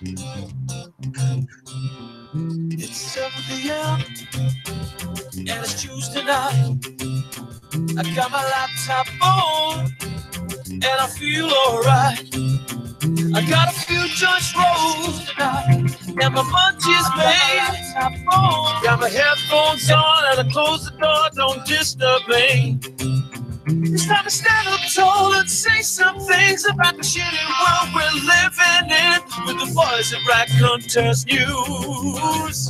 It's 7 p.m. and it's Tuesday night. I got my laptop on and I feel alright. I got a few joints rolled tonight and my munchies made. Got my headphones on and I close the door, don't disturb me. It's time to stand up tall and say some things about the shitty world we're living in with the voice of Raconteurs News.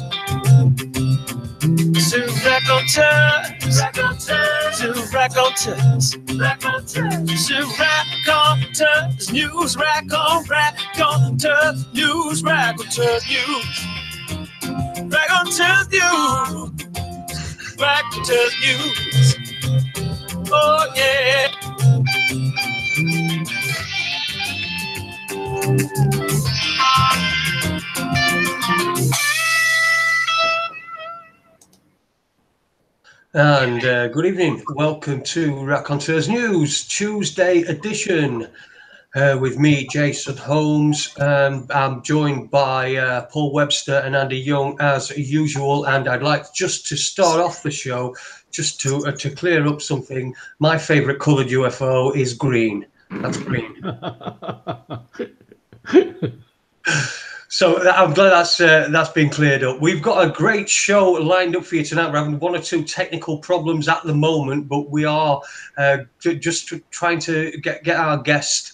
To Raconteurs, to Raconteurs, to Raconteurs News, Raconteurs News, Raconteurs News, Raconteurs News, Raconteurs News. Oh yeah. And good evening. Welcome to Raconteurs News, Tuesday edition, with me, Jason Holmes. I'm joined by Paul Webster and Andy Young as usual. And I'd like just to start off the show, just to clear up something. My favourite coloured UFO is green. That's green. So I'm glad that's been cleared up. We've got a great show lined up for you tonight. We're having one or two technical problems at the moment, but we are just trying to get our guest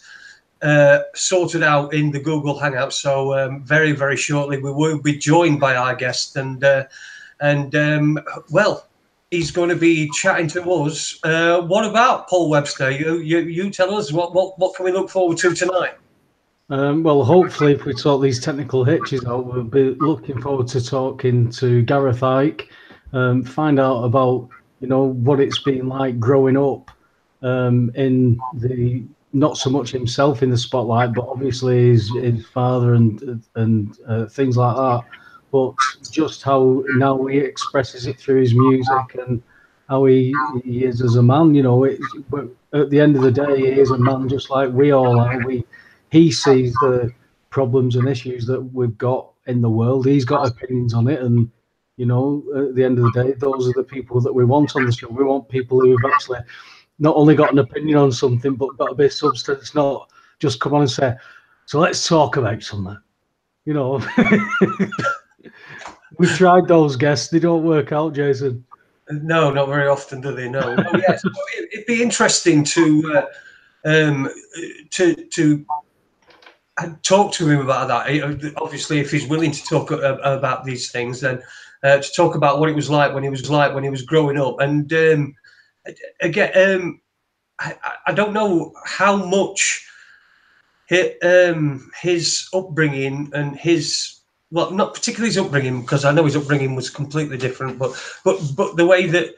sorted out in the Google Hangout. So very, very shortly we will be joined by our guest, and well, he's going to be chatting to us. What about Paul Webster? You tell us what can we look forward to tonight? Well, hopefully, if we sort these technical hitches out, we'll be looking forward to talking to Gareth Icke, find out about what it's been like growing up in the, not so much himself in the spotlight, but obviously his father and things like that. But just how now he expresses it through his music and how he is as a man. At the end of the day, he is a man just like we all are. He sees the problems and issues that we've got in the world. He's got opinions on it. And, at the end of the day, those are the people that we want on the show. We want people who have actually not only got an opinion on something, but got a bit of substance, not just come on and say, so let's talk about something. We've tried those guests. They don't work out, Jason. No, not very often, do they? No. Oh, yes. It'd be interesting to talk to him about that. Obviously, if he's willing to talk about these things, then to talk about what it was like when he was growing up. And again, I don't know how much his upbringing and not particularly his upbringing, because I know his upbringing was completely different, but the way that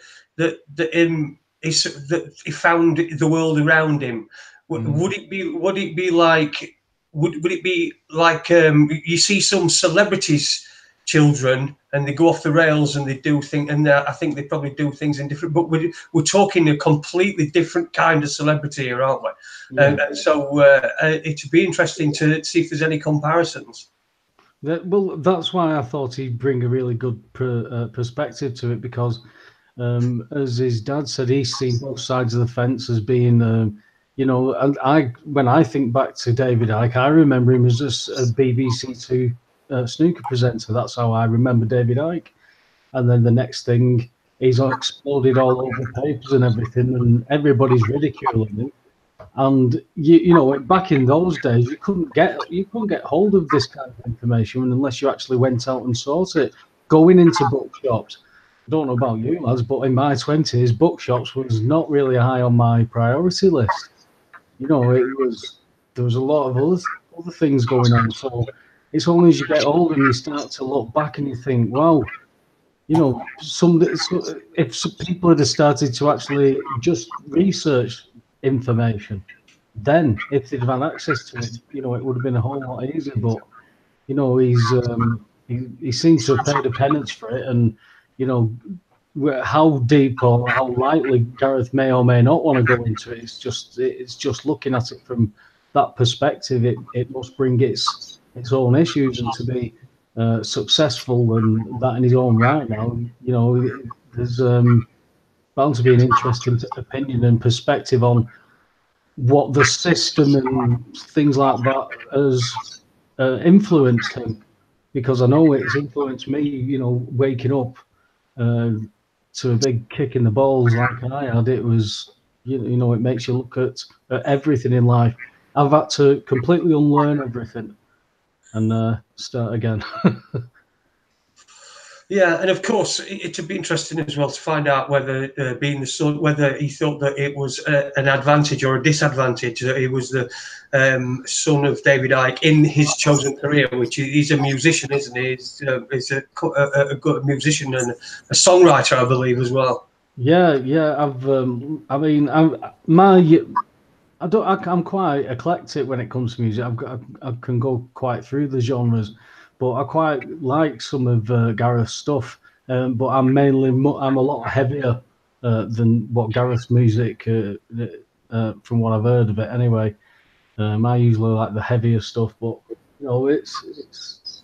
he found the world around him. Would it be like you see some celebrities' children and they go off the rails and they do things, and I think they probably do things in different, but we're talking a completely different kind of celebrity here, aren't we? Yeah. And so it'd be interesting to see if there's any comparisons. Well, that's why I thought he'd bring a really good perspective to it, because as his dad said, he's seen both sides of the fence as being and when I think back to David Icke, I remember him as just a BBC Two snooker presenter. That's how I remember David Icke. And then the next thing, he's exploded all over papers and everything, and everybody's ridiculing him. And back in those days, you couldn't get hold of this kind of information unless you actually went out and sought it. Going into bookshops, I don't know about you lads, but in my 20s, bookshops was not really high on my priority list. There was a lot of other things going on. So it's only as you get older and you start to look back and you think, wow, if some people had started to actually just research information, then if they'd have had access to it, it would have been a whole lot easier. But he seems to have paid a penance for it, and how deep or how lightly Gareth may or may not want to go into it. It's just looking at it from that perspective. It must bring its its own issues, and to be successful and that in his own right now, you know, there's bound to be an interesting opinion and perspective on what the system and things like that has influenced him, because I know it's influenced me, you know, waking up to a big kick in the balls like I had. It was, you know, it makes you look at everything in life. I've had to completely unlearn everything and start again. Yeah, and of course, it'd be interesting as well to find out whether being the son, whether he thought that it was an advantage or a disadvantage that he was the son of David Icke in his chosen career, which he's a musician, isn't he? He's a good musician and a songwriter, I believe, as well. Yeah. I mean, I'm quite eclectic when it comes to music. I can go quite through the genres, but I quite like some of Gareth's stuff. But I'm a lot heavier than what Gareth's music, from what I've heard of it anyway. I usually like the heavier stuff, but you know, it's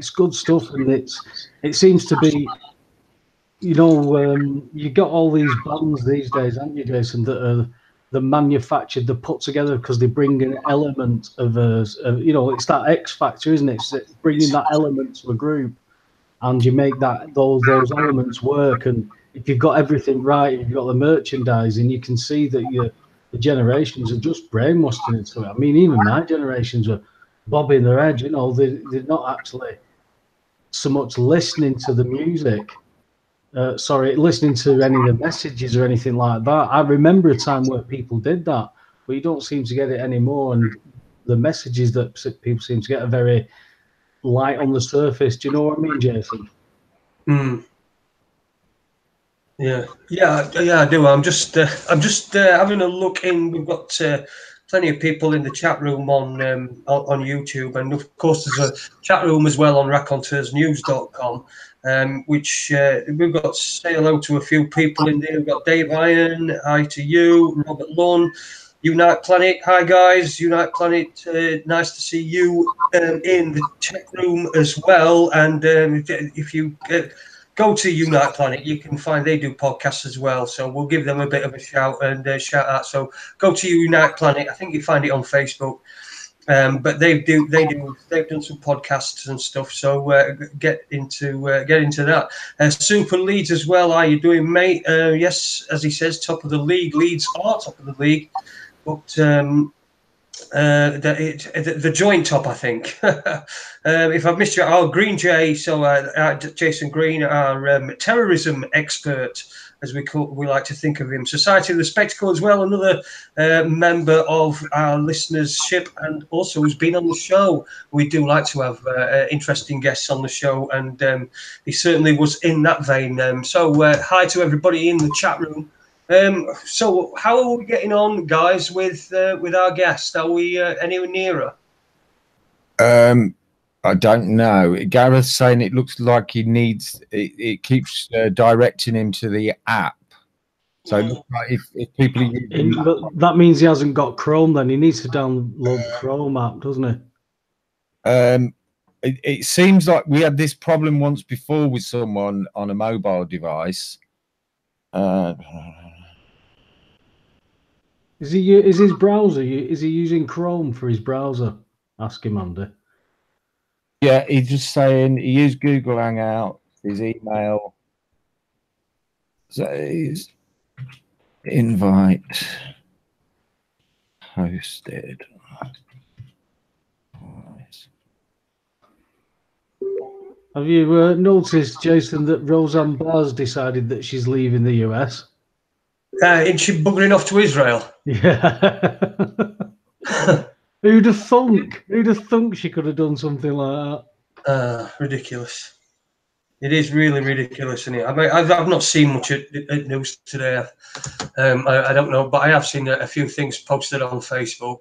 good stuff, and it seems to be, you know, you got all these bands these days, haven't you, Jason, that are the manufactured, they're put together because they bring an element of you know, it's that X factor, isn't it? It's bringing that element to a group, and you make those elements work. And if you've got everything right, if you've got the merchandising, you can see that the generations are just brainwashed into it. I mean, even my generations are bobbing their head. You know, they're not actually so much listening to the music. Listening to any of the messages or anything like that. I remember a time where people did that, but you don't seem to get it anymore. And the messages that people seem to get are very light on the surface. Do you know what I mean, Jason? Yeah, I do. I'm just having a look in. We've got plenty of people in the chat room on YouTube, and of course there's a chat room as well on raconteursnews.com, which we've got to say hello to a few people in there. We've got Dave Iron, hi to you, Robert Lunn, Unite Planet, hi guys, Unite Planet, nice to see you in the chat room as well. And if you go to Unite Planet, you can find they do podcasts as well. So we'll give them a bit of a shout and shout out. So go to Unite Planet. I think you find it on Facebook. But they've done some podcasts and stuff. So get into that. Super Leeds as well. How you doing, mate? Yes, as he says, top of the league. Leeds are top of the league, but the joint top, I think. If I've missed you, Green Jay, so Jason Green, our terrorism expert, as we like to think of him. Society of the Spectacle as well, another member of our listenership, and also has been on the show. We do like to have interesting guests on the show, and he certainly was in that vein. So hi to everybody in the chat room. So how are we getting on, guys, with our guest? Are we anywhere nearer? I don't know. Gareth's saying it looks like he needs it keeps directing him to the app. So if people are using that means he hasn't got Chrome, then he needs to download the Chrome app, doesn't he? It seems like we had this problem once before with someone on a mobile device. Is he using Chrome for his browser? Ask him, Andy. Yeah, he's just saying he used Google Hangout, his email. So he's invite hosted. Have you noticed, Jason, that Roseanne Barr's decided that she's leaving the US? Isn't she buggering off to Israel? Yeah. Who'd have thunk? Who'd have thunk she could have done something like that? Ridiculous. It is really ridiculous, isn't it? I mean, I've not seen much at news today. I don't know, but I have seen a few things posted on Facebook.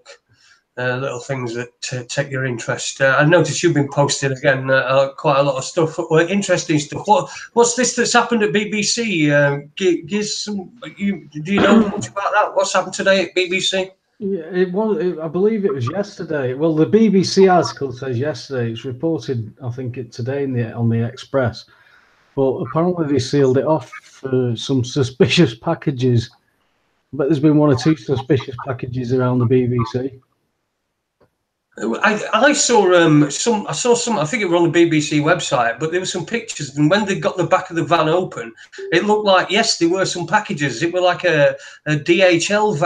Little things that take your interest. I noticed you've been posting again quite a lot of stuff, interesting stuff. What's this that's happened at BBC? Do you know much about that? What's happened today at BBC? Yeah, it was. I believe it was yesterday. Well, the BBC article says yesterday. It's reported, I think, today on the Express. But apparently they sealed it off for some suspicious packages. But there's been one or two suspicious packages around the BBC. I saw some. I saw some. I think it was on the BBC website, but there were some pictures. And when they got the back of the van open, it looked like, yes, there were some packages. It were like a DHL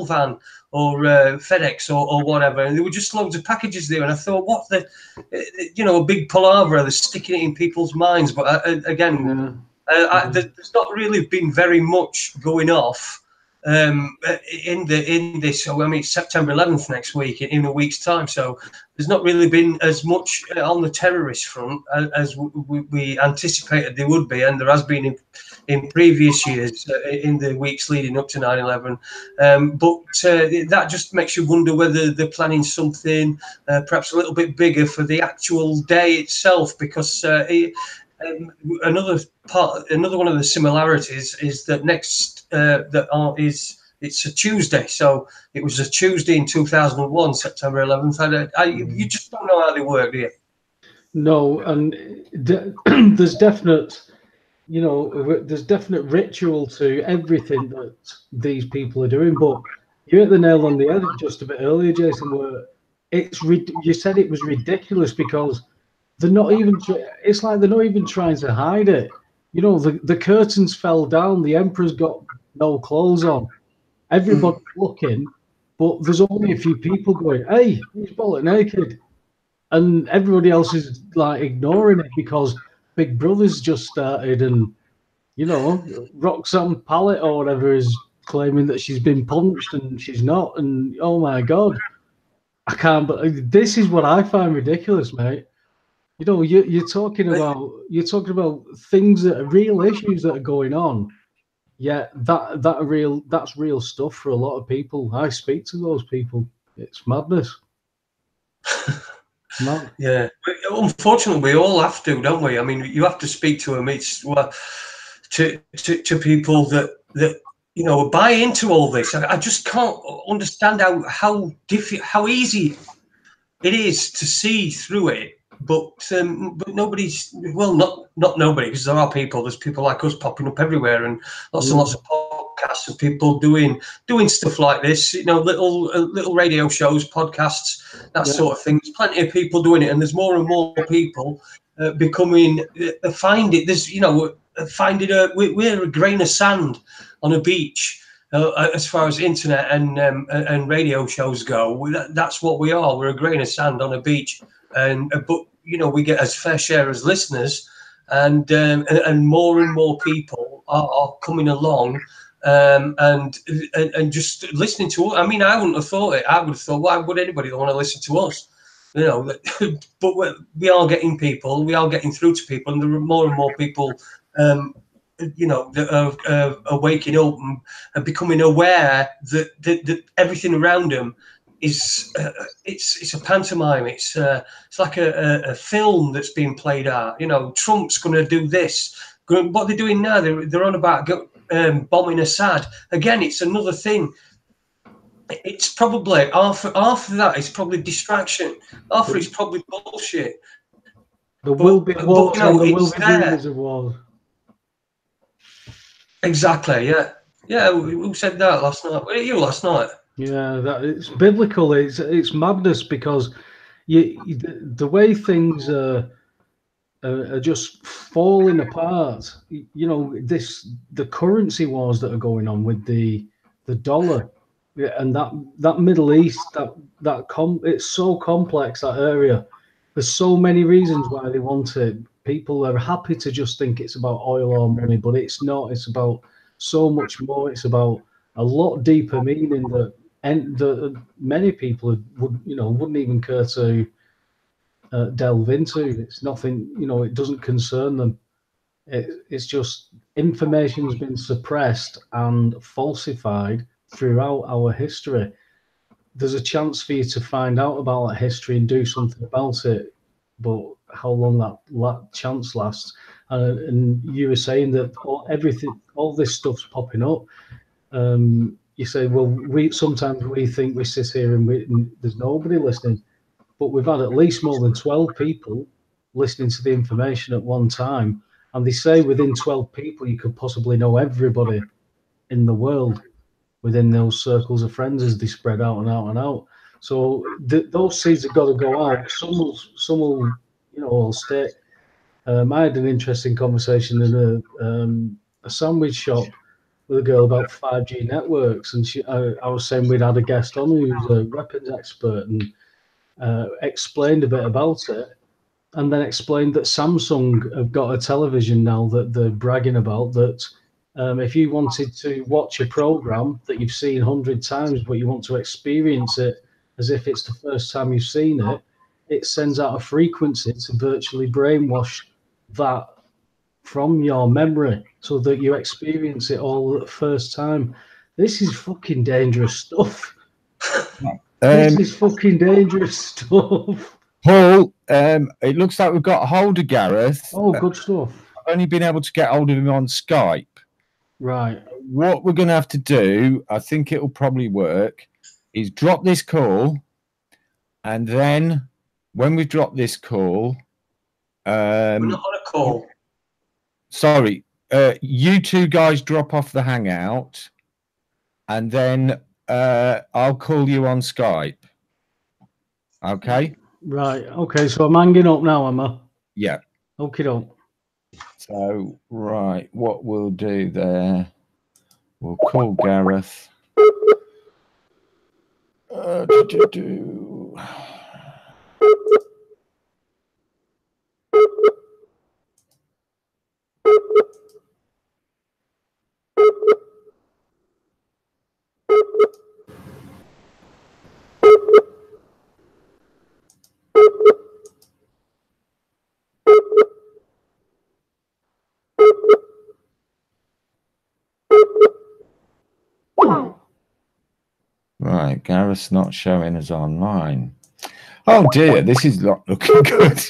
van or FedEx or whatever, and there were just loads of packages there. And I thought, what the, a big palaver. They're sticking it in people's minds. But again, there's not really been very much going off. In this, so I mean, it's September 11th next week, in a week's time. So there's not really been as much on the terrorist front as we anticipated there would be, and there has been in previous years, in the weeks leading up to 9/11. But that just makes you wonder whether they're planning something perhaps a little bit bigger for the actual day itself, because. Another one of the similarities is that it's a Tuesday. So it was a Tuesday in 2001, September 11th. You just don't know how they work, do you? No, and there's definite ritual to everything that these people are doing. But you hit the nail on the head just a bit earlier, Jason. Where you said it was ridiculous because. They're not even. It's like they're not even trying to hide it. The curtains fell down. The emperor's got no clothes on. Everybody's looking, but there's only a few people going, "Hey, he's bollock naked," and everybody else is like ignoring it because Big Brother's just started, and Roxanne Pallet or whatever is claiming that she's been punched and she's not. And oh my god, I can't. But this is what I find ridiculous, mate. You're talking about things that are real issues that are going on. Yeah, that's real stuff for a lot of people. I speak to those people. It's madness. Mad. Yeah, unfortunately, we all have to, don't we? I mean, you have to speak to them. It's to people that buy into all this. I just can't understand how easy it is to see through it. But nobody's, well, not nobody, because there are people. There's people like us popping up everywhere, and lots and lots of podcasts of people doing stuff like this. Little radio shows, podcasts, that sort of thing. There's plenty of people doing it, and there's more and more people becoming find it. There's we're a grain of sand on a beach. As far as internet and radio shows go, that's what we are. We're a grain of sand on a beach. But we get as fair share as listeners, and more and more people are coming along, and just listening to us. I mean, I wouldn't have thought it. I would have thought, why would anybody want to listen to us? But we are getting people. We are getting through to people, and there are more and more people. That are waking up and becoming aware that everything around them is it's a pantomime. It's like a film that's being played out. Trump's going to do this. What they're doing now, they're on about bombing Assad again. It's another thing. It's probably half of that is probably distraction. Half of it's probably bullshit. There will be wars, and there will be rumors of wars. Exactly. Yeah. Who said that last night? Were you last night? Yeah, that it's biblical. It's madness because the way things are just falling apart. The currency wars that are going on with the dollar, and that Middle East, it's so complex, that area. There's so many reasons why they want it. People are happy to just think it's about oil or money, but it's not. It's about so much more. It's about a lot deeper meaning that many people wouldn't even care to delve into. It's nothing. It doesn't concern them. It's just information's been suppressed and falsified throughout our history. There's a chance for you to find out about that history and do something about it, but how long that chance lasts. And you were saying that all this stuff's popping up. you say, well, sometimes we think we sit here and there's nobody listening, but we've had at least more than 12 people listening to the information at one time. And they say within 12 people, you could possibly know everybody in the world within those circles of friends as they spread out and out and out. So those seeds have got to go out. Some will, will stick. I had an interesting conversation in a sandwich shop with a girl about 5G networks, and I was saying we'd had a guest on who's a weapons expert and explained a bit about it, and then explained that Samsung have got a television now that they're bragging about that. If you wanted to watch a program that you've seen 100 times, but you want to experience it as if it's the first time you've seen it, it sends out a frequency to virtually brainwash that from your memory so that you experience it all at the first time. This is fucking dangerous stuff. This is fucking dangerous stuff. Paul, it looks like we've got hold of Gareth. Oh, good stuff. I've only been able to get hold of him on Skype. Right. What we're going to have to do, I think it will probably work, is drop this call, and then when we drop this call, we're not on a call. Sorry, you two guys drop off the Hangout, and then I'll call you on Skype. Okay? Right. Okay, so I'm hanging up now, am I? Yeah. Okay, don't. So, right, what we'll do there, we'll call Gareth. Right, Gareth's not showing us online. Oh dear, this is not looking good.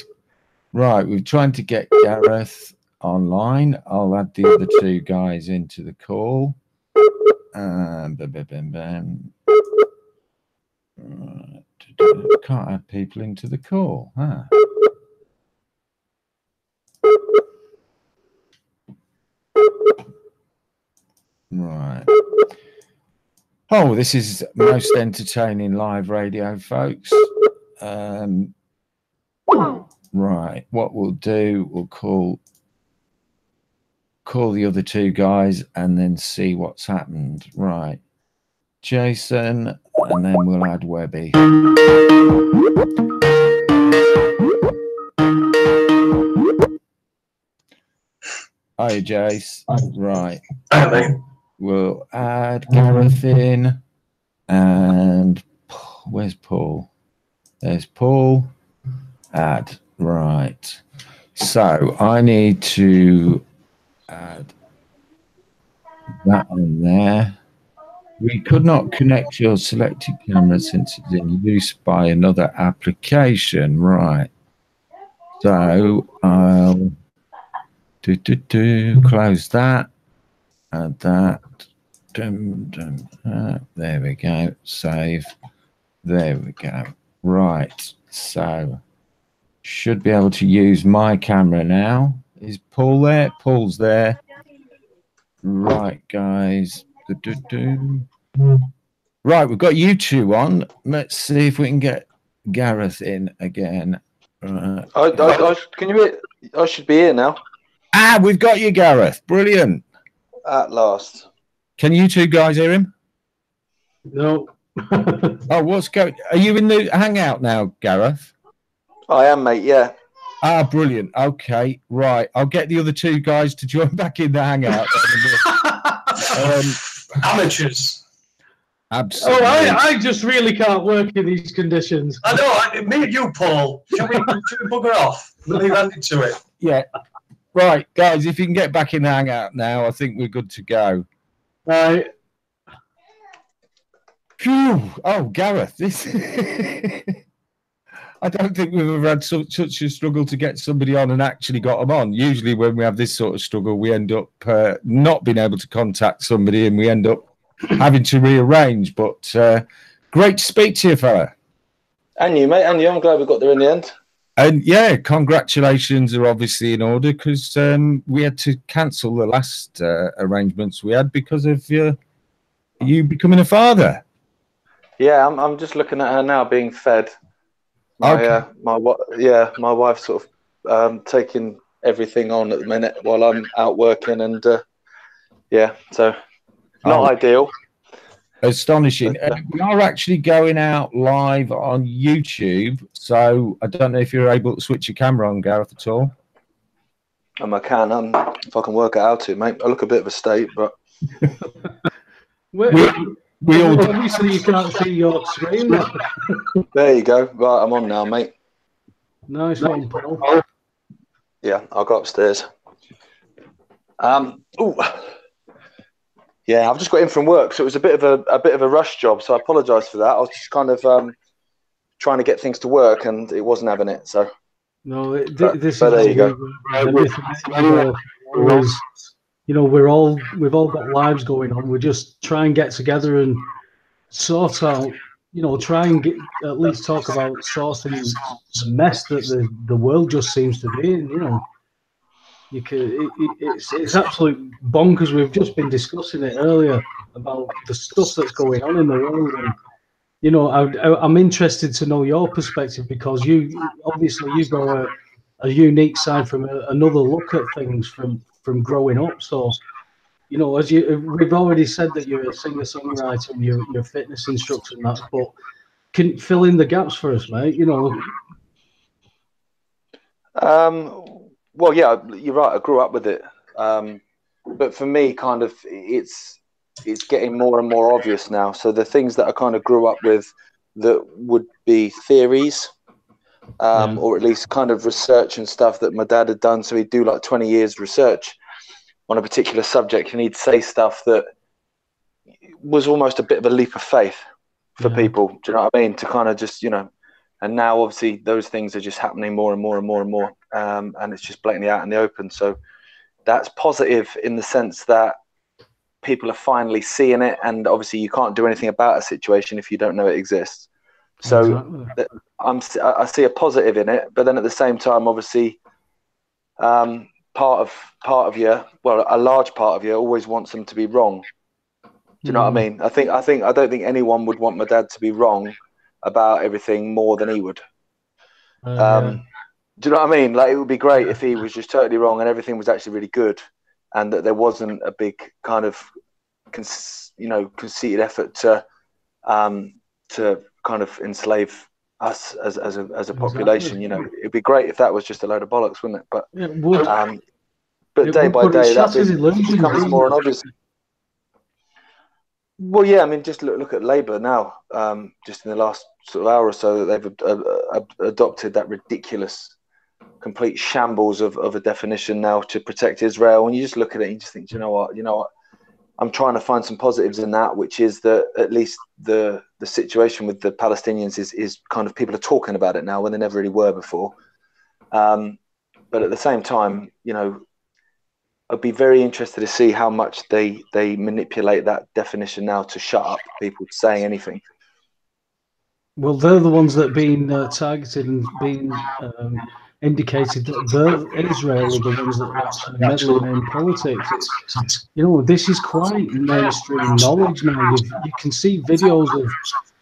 Right, we're trying to get Gareth online. I'll add the other two guys into the call. Right. Can't add people into the call. Huh? Right. Oh, this is most entertaining live radio, folks. Right, what we'll do, we'll call the other two guys and then see what's happened. Right, Jason, and then we'll add Webby. Hi, Jace. Right. We'll add Gareth in, and where's Paul? There's Paul. Add. Right. So I need to add that on there. We could not connect your selected camera since it's in use by another application. Right. So I'll close that. Add that. There we go. Save. There we go. Right. So should be able to use my camera now. Is Paul there? Paul's there. Right, guys. Right, we've got you two on. Let's see if we can get Gareth in again. Can you? I should be here now. Ah, we've got you, Gareth. Brilliant. At last. Can you two guys hear him? No. Oh, what's going? Are you in the Hangout now, Gareth? I am, mate. Yeah. Ah, brilliant. Okay, right. I'll get the other two guys to join back in the Hangout. Amateurs. Absolutely. Oh, I just really can't work in these conditions. I know. Me and you, Paul. Should we bugger off? Leave Andy to it. Yeah. Right, guys. If you can get back in the Hangout now, I think we're good to go. Right. Phew. Oh, Gareth, this. I don't think we've ever had such a struggle to get somebody on and actually got them on. Usually when we have this sort of struggle, we end up not being able to contact somebody and we end up having to rearrange. But great to speak to you, fella. And you, mate, and you. I'm glad we got there in the end. And yeah, congratulations are obviously in order, because we had to cancel the last arrangements we had because of you becoming a father. Yeah, I'm just looking at her now being fed. My wife's sort of taking everything on at the minute while I'm out working, and so not ideal. Astonishing. But, We are actually going out live on YouTube, so I don't know if you're able to switch your camera on, Gareth, at all. I can. If I can work it out, mate. I look a bit of a state, but we all obviously you can't see your screen. There you go. Right, I'm on now, mate. Nice one, Paul. Yeah, I'll go upstairs. Yeah, I've just got in from work, so it was a bit of a rush job. So I apologise for that. I was just kind of trying to get things to work, and it wasn't having it. So no, this but is there you go. Always, you know, we've all got lives going on. We just try and get together and sort out, you know, try and at least talk about sorting the mess that the world just seems to be in. You know, it's absolute bonkers. We've just been discussing it earlier about the stuff that's going on in the world, and you know, I'm interested to know your perspective, because you've got a unique side from another look at things from growing up. So, you know, we've already said that you're a singer-songwriter and you're a fitness instructor and that, but can you fill in the gaps for us, mate? You know. Well, yeah, you're right. I grew up with it, but for me, kind of, it's getting more and more obvious now. So the things that I kind of grew up with that would be theories, or at least kind of research and stuff that my dad had done. So he'd do like 20 years research on a particular subject, and he'd say stuff that was almost a bit of a leap of faith for people. Do you know what I mean? To kind of just, you know, and now obviously those things are just happening more and more and more and more. And it's just blatantly out in the open. So that's positive in the sense that people are finally seeing it. And obviously you can't do anything about a situation if you don't know it exists. So I see a positive in it, but then at the same time, obviously, part of you, well, a large part of you always wants them to be wrong. Do you know what I mean? I don't think anyone would want my dad to be wrong about everything more than he would. Do you know what I mean? Like, it would be great if he was just totally wrong and everything was actually really good, and that there wasn't a big kind of, conceited effort to kind of enslave us as a population. You know, it'd be great if that was just a load of bollocks, wouldn't it? But it would. But day by day, that becomes more obvious. Well, yeah, I mean, just look at Labour now. Just in the last sort of hour or so, that they've adopted that ridiculous, complete shambles of a definition now to protect Israel. And you just look at it and you just think, you know what? I'm trying to find some positives in that, which is that at least the situation with the Palestinians is kind of, people are talking about it now when they never really were before. But at the same time, you know, I'd be very interested to see how much they manipulate that definition now to shut up people saying anything. Well, they're the ones that are being targeted and being indicated that Israel are the ones that are actually meddling in politics. It's, you know, this is quite mainstream knowledge now. You can see videos of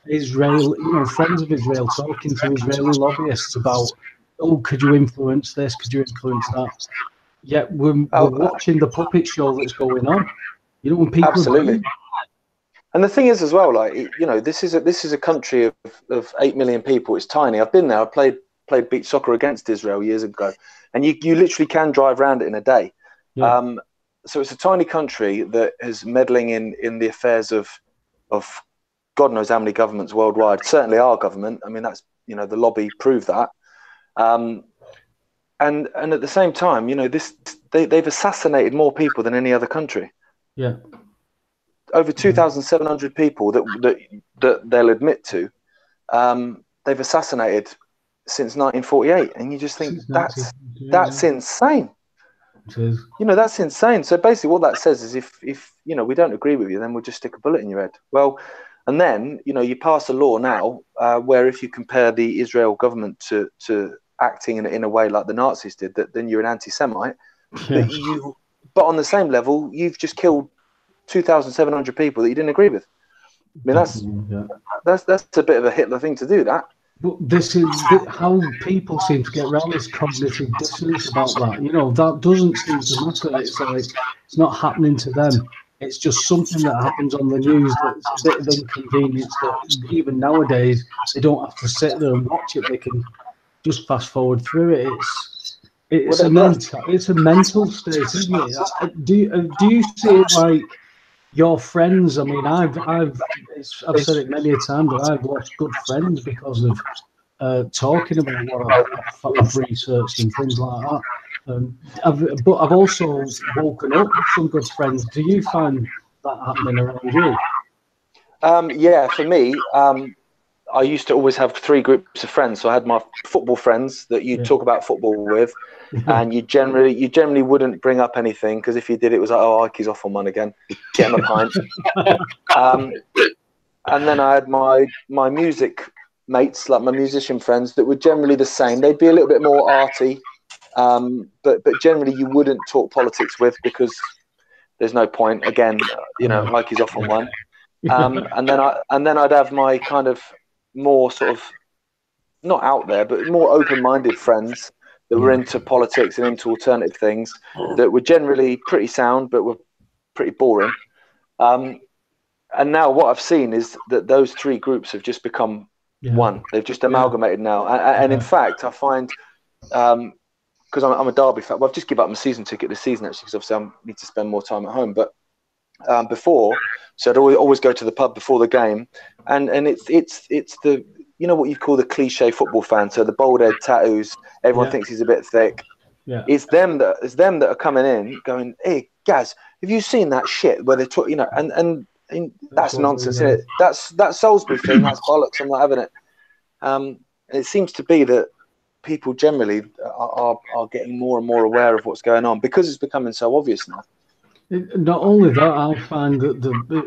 Israel, you know, friends of Israel talking to Israeli lobbyists about, oh, could you influence this? Could you influence that? Yet we're watching the puppet show that's going on. You know, when people absolutely. And the thing is, as well, like, you know, this is a country of 8 million people. It's tiny. I've been there. I played beach soccer against Israel years ago, and you literally can drive around it in a day. Yeah. So it's a tiny country that is meddling in the affairs of God knows how many governments worldwide. Certainly our government. I mean, that's, you know, the lobby proved that. And at the same time, you know, they've assassinated more people than any other country. Yeah. Over 2,700 people that they'll admit to, they've assassinated since 1948, and you just think that's insane. It is. You know, that's insane. So basically what that says is if you know, we don't agree with you, then we'll just stick a bullet in your head. Well, and then, you know, you pass a law now where if you compare the Israel government to acting in a way like the Nazis did, that then you're an anti-Semite. Yeah. But on the same level, you've just killed 2,700 people that you didn't agree with. I mean, that's a bit of a Hitler thing to do, that. But this is how people seem to get around this cognitive dissonance about that. You know, that doesn't seem to matter. It's like it's not happening to them. It's just something that happens on the news that's a bit of inconvenience that even nowadays they don't have to sit there and watch it. They can just fast forward through it. It's a mental state, isn't it? Do you see it like your friends? I mean, I've said it many a time, but I've lost good friends because of talking about what I've researched and things like that. But I've also woken up with some good friends. Do you find that happening around you? Yeah, for me, I used to always have 3 groups of friends. So I had my football friends that you talk about football with, and you generally wouldn't bring up anything, because if you did, it was like, oh, Ike's off on one again, get him a pint. And then I had my music mates, like my musician friends, that were generally the same. They'd be a little bit more arty, but generally you wouldn't talk politics with, because there's no point. Again, you know, Ike's off on one. And then I'd have my kind of more sort of not out there, but more open-minded friends that were into politics and into alternative things, that were generally pretty sound but were pretty boring. And now what I've seen is that those 3 groups have just become one. They've just amalgamated now. And in fact, I find, because I'm a Derby fan, well, I've just given up my season ticket this season, actually, because obviously I need to spend more time at home. But before, so I'd always go to the pub before the game, and it's the, you know what you call the cliche football fan, so the bald head, tattoos, everyone thinks he's a bit thick. It's them that are coming in going, hey Gaz, have you seen that shit where they talk, you know, and that's nonsense, isn't it? That Salisbury thing, that's bollocks, I'm not having it. And it seems to be that people generally are getting more and more aware of what's going on, because it's becoming so obvious now. Not only that, I find that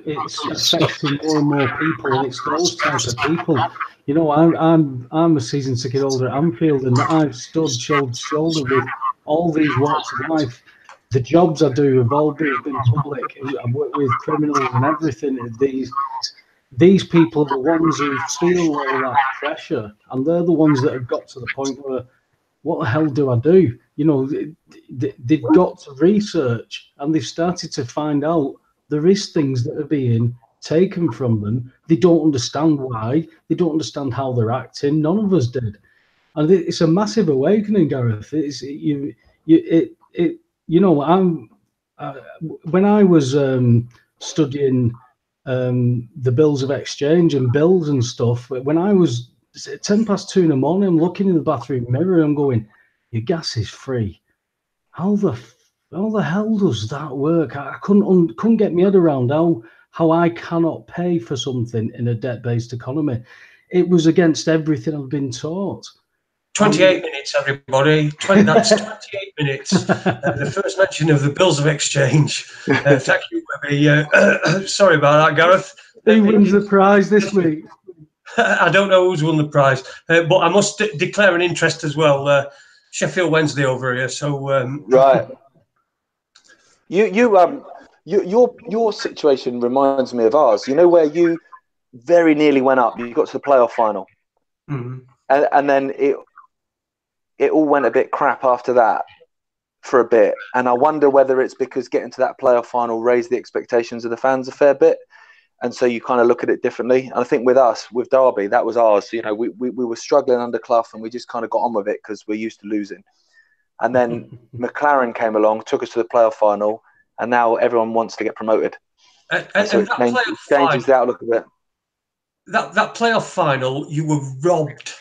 it's affecting more and more people, and it's those types of people. You know, I'm a season ticket holder at Anfield, and I've stood shoulder to shoulder with all these walks of life. The jobs I do have all been public. I've worked with criminals and everything. These people are the ones who feel all that pressure, and they're the ones that have got to the point where, what the hell do I do? You know, they've got to research, and they've started to find out there is things that are being taken from them. They don't understand why. They don't understand how they're acting. None of us did, and it's a massive awakening, Gareth. You know, when I was studying the bills of exchange and bills and stuff, when I was 2:10 in the morning, I'm looking in the bathroom mirror and I'm going, your gas is free. How the hell does that work? I couldn't get my head around how I cannot pay for something in a debt-based economy. It was against everything I've been taught. 28 minutes, everybody. That's 28 minutes. The first mention of the bills of exchange. Thank you, Webby. Sorry about that, Gareth. Who wins the prize this week? I don't know who's won the prize, but I must declare an interest as well. Sheffield Wednesday over here, so right. Your situation reminds me of ours. You know, where you very nearly went up. You got to the playoff final, and then it all went a bit crap after that for a bit. And I wonder whether it's because getting to that playoff final raised the expectations of the fans a fair bit. And so you kind of look at it differently. And I think with us, with Derby, that was ours. You know, we were struggling under Clough, and we just kind of got on with it because we're used to losing. And then McLaren came along, took us to the playoff final, and now everyone wants to get promoted. And so it changes the outlook of it. That playoff final, you were robbed.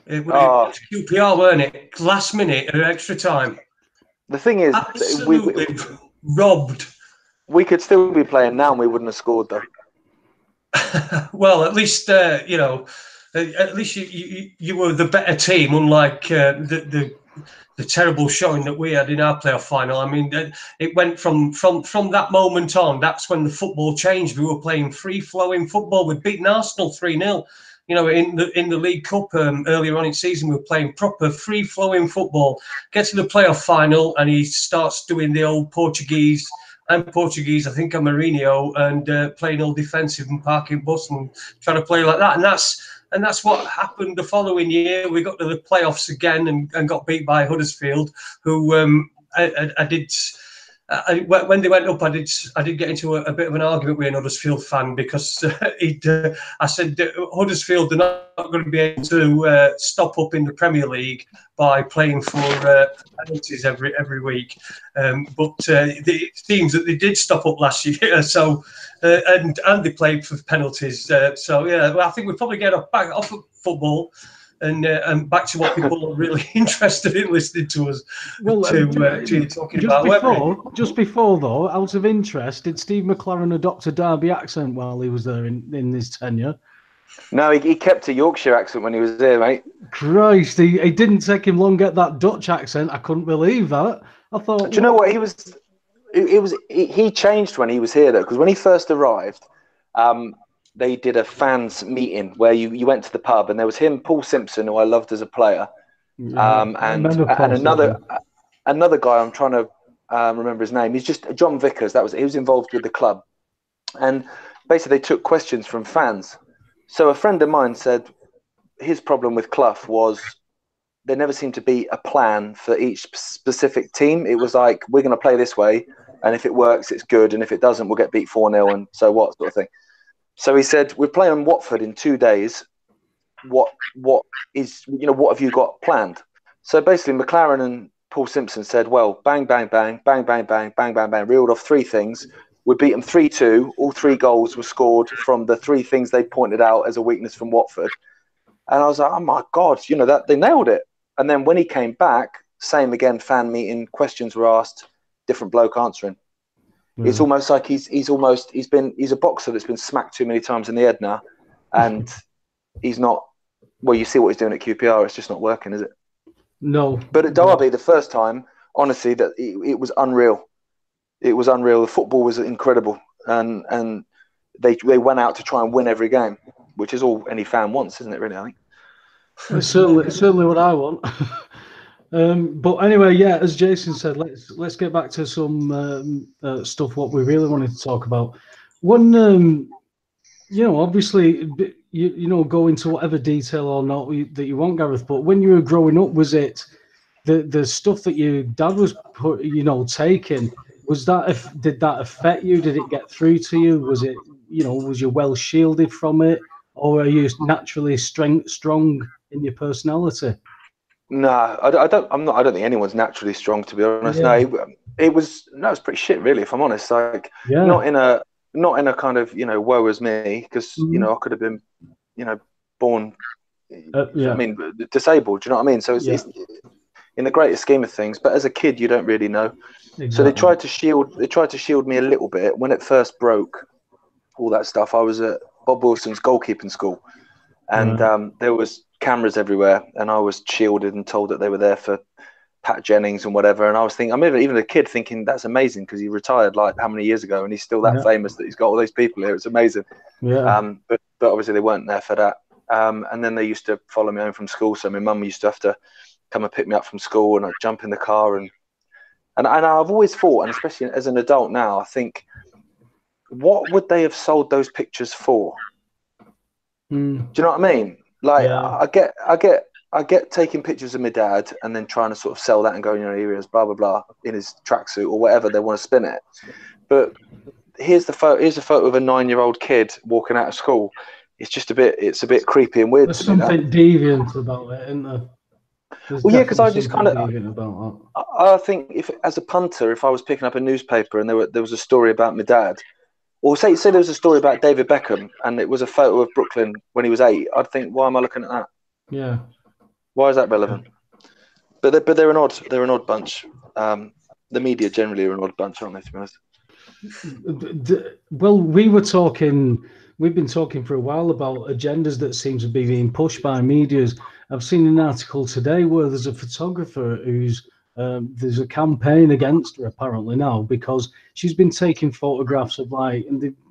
It was QPR, weren't it? Last minute, extra time. The thing is, absolutely robbed. We could still be playing now, and we wouldn't have scored though. Well, at least you know. At least you were the better team, unlike the the terrible showing that we had in our playoff final. I mean, it went from that moment on. That's when the football changed. We were playing free-flowing football. We'd beaten Arsenal 3-0. You know, in the League Cup earlier on in the season, we were playing proper free-flowing football. Get to the playoff final, and he starts doing the old Portuguese. I'm Portuguese, I think I'm Mourinho, and playing all defensive and parking bus and trying to play like that. And that's what happened the following year. We got to the playoffs again and got beat by Huddersfield, who when they went up, I did get into a bit of an argument with an Huddersfield fan because I said Huddersfield are not going to be able to stop up in the Premier League by playing for penalties every week, but it seems that they did stop up last year. So and they played for penalties. So yeah, well, I think we probably get back off of football. And back to what people are really interested in listening to us to talking about. Just before, though, out of interest, did Steve McLaren adopt a Derby accent while he was there in his tenure? No, he kept a Yorkshire accent when he was there, mate. Christ, it didn't take him long to get that Dutch accent. I couldn't believe that. I thought. Do you know what he was? He changed when he was here, though, because when he first arrived, they did a fans meeting where you went to the pub and there was him, Paul Simpson, who I loved as a player, and another guy. I'm trying to remember his name. He's just John Vickers. He was involved with the club, and basically they took questions from fans. So a friend of mine said his problem with Clough was there never seemed to be a plan for each specific team. It was like, we're going to play this way, and if it works, it's good, and if it doesn't, we'll get beat 4-0, and so what, sort of thing. So he said, we're playing Watford in 2 days. What have you got planned? So basically, McLaren and Paul Simpson said, well, bang, bang, bang, bang, bang, bang, bang, bang, bang, reeled off 3 things. We beat them 3-2. All 3 goals were scored from the 3 things they pointed out as a weakness from Watford. And I was like, oh my God, that they nailed it. And then when he came back, same again, fan meeting, questions were asked, different bloke answering. It's almost like he's a boxer that's been smacked too many times in the head now, and he's not. Well, you see what he's doing at QPR. It's just not working, is it? No. But at Derby, the first time, honestly, that it was unreal. It was unreal. The football was incredible, and they went out to try and win every game, which is all any fan wants, isn't it? Really, I think. It's certainly what I want. But anyway, yeah, as Jason said, let's get back to some stuff what we really wanted to talk about. One, obviously, go into whatever detail or not that you want, Gareth. But when you were growing up, was it the stuff that your dad was taking? Did that affect you? Did it get through to you? Was it was you well shielded from it, or are you naturally strong in your personality? No, I don't think anyone's naturally strong, to be honest. Yeah. No, it was pretty shit, really. If I'm honest, not in a kind of woe is me, because I could have been born, I mean, disabled. Do you know what I mean? So it's in the greater scheme of things. But as a kid, you don't really know. Exactly. So they tried to shield me a little bit when it first broke. All that stuff. I was at Bob Wilson's goalkeeping school, and there was cameras everywhere, and I was shielded and told that they were there for Pat Jennings and whatever. And I was thinking, I'm even a kid thinking that's amazing because he retired like how many years ago, and he's still that famous that he's got all those people here. It's amazing. Yeah. But obviously they weren't there for that. And then they used to follow me home from school. So my mum used to have to come and pick me up from school, and I'd jump in the car. And I've always thought, and especially as an adult now, I think, what would they have sold those pictures for? Do you know what I mean? Like, I get taking pictures of my dad and then trying to sort of sell that and going, here he is, blah blah blah, in his tracksuit or whatever they want to spin it. But here's a photo of a 9-year-old kid walking out of school. It's a bit creepy and weird. There's something deviant about it, isn't there? Well, yeah, because I just kind of, I think if as a punter, if I was picking up a newspaper and there was a story about my dad, or say there was a story about David Beckham and it was a photo of Brooklyn when he was 8, I'd think, why am I looking at that? Yeah. Why is that relevant? Yeah. But they're an odd bunch. The media generally are an odd bunch, aren't they, to be honest? Well, we've been talking for a while about agendas that seem to be being pushed by medias, I've seen an article today where there's a photographer who's there's a campaign against her apparently now because she's been taking photographs of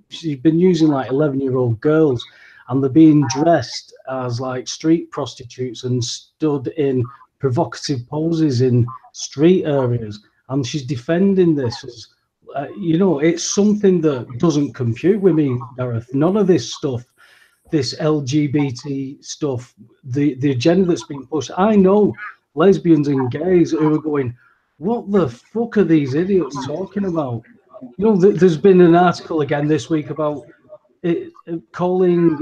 she's been using like 11-year-old girls, and they're being dressed as like street prostitutes and stood in provocative poses in street areas, and she's defending this as it's something that doesn't compute with me, Gareth. None of this stuff, this LGBT stuff, the agenda that's being pushed. I know lesbians and gays who are going, what the fuck are these idiots talking about? There's been an article again this week about calling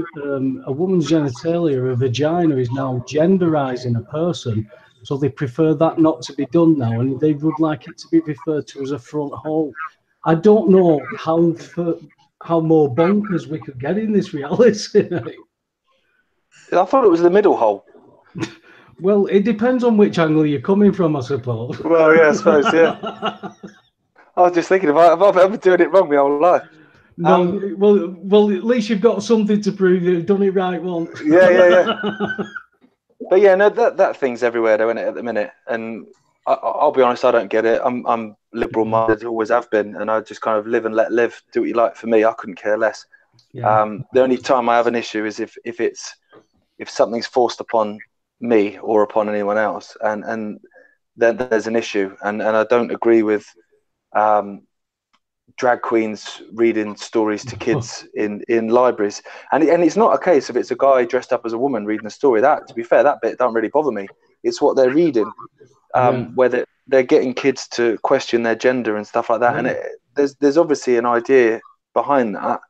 a woman's genitalia a vagina is now genderizing a person. So they prefer that not to be done now, and they would like it to be referred to as a front hole. I don't know how more bonkers we could get in this reality. I thought it was the middle hole. Well, it depends on which angle you're coming from, I suppose. Well, yeah, I suppose, yeah. I was just thinking, have I been doing it wrong my whole life? No, well, at least you've got something to prove you've done it right once. Yeah. But yeah, no, that thing's everywhere, though, isn't it, at the minute? And I'll be honest, I don't get it. I'm liberal-minded, always have been, and I just kind of live and let live. Do what you like. For me, I couldn't care less. Yeah. The only time I have an issue is if something's forced upon me or upon anyone else, and then there's an issue. And I don't agree with drag queens reading stories to kids in libraries. And it's not a case of it's a guy dressed up as a woman reading a story. That, to be fair, that bit don't really bother me. It's what they're reading. Where they're getting kids to question their gender and stuff like that, and there's obviously an idea behind that,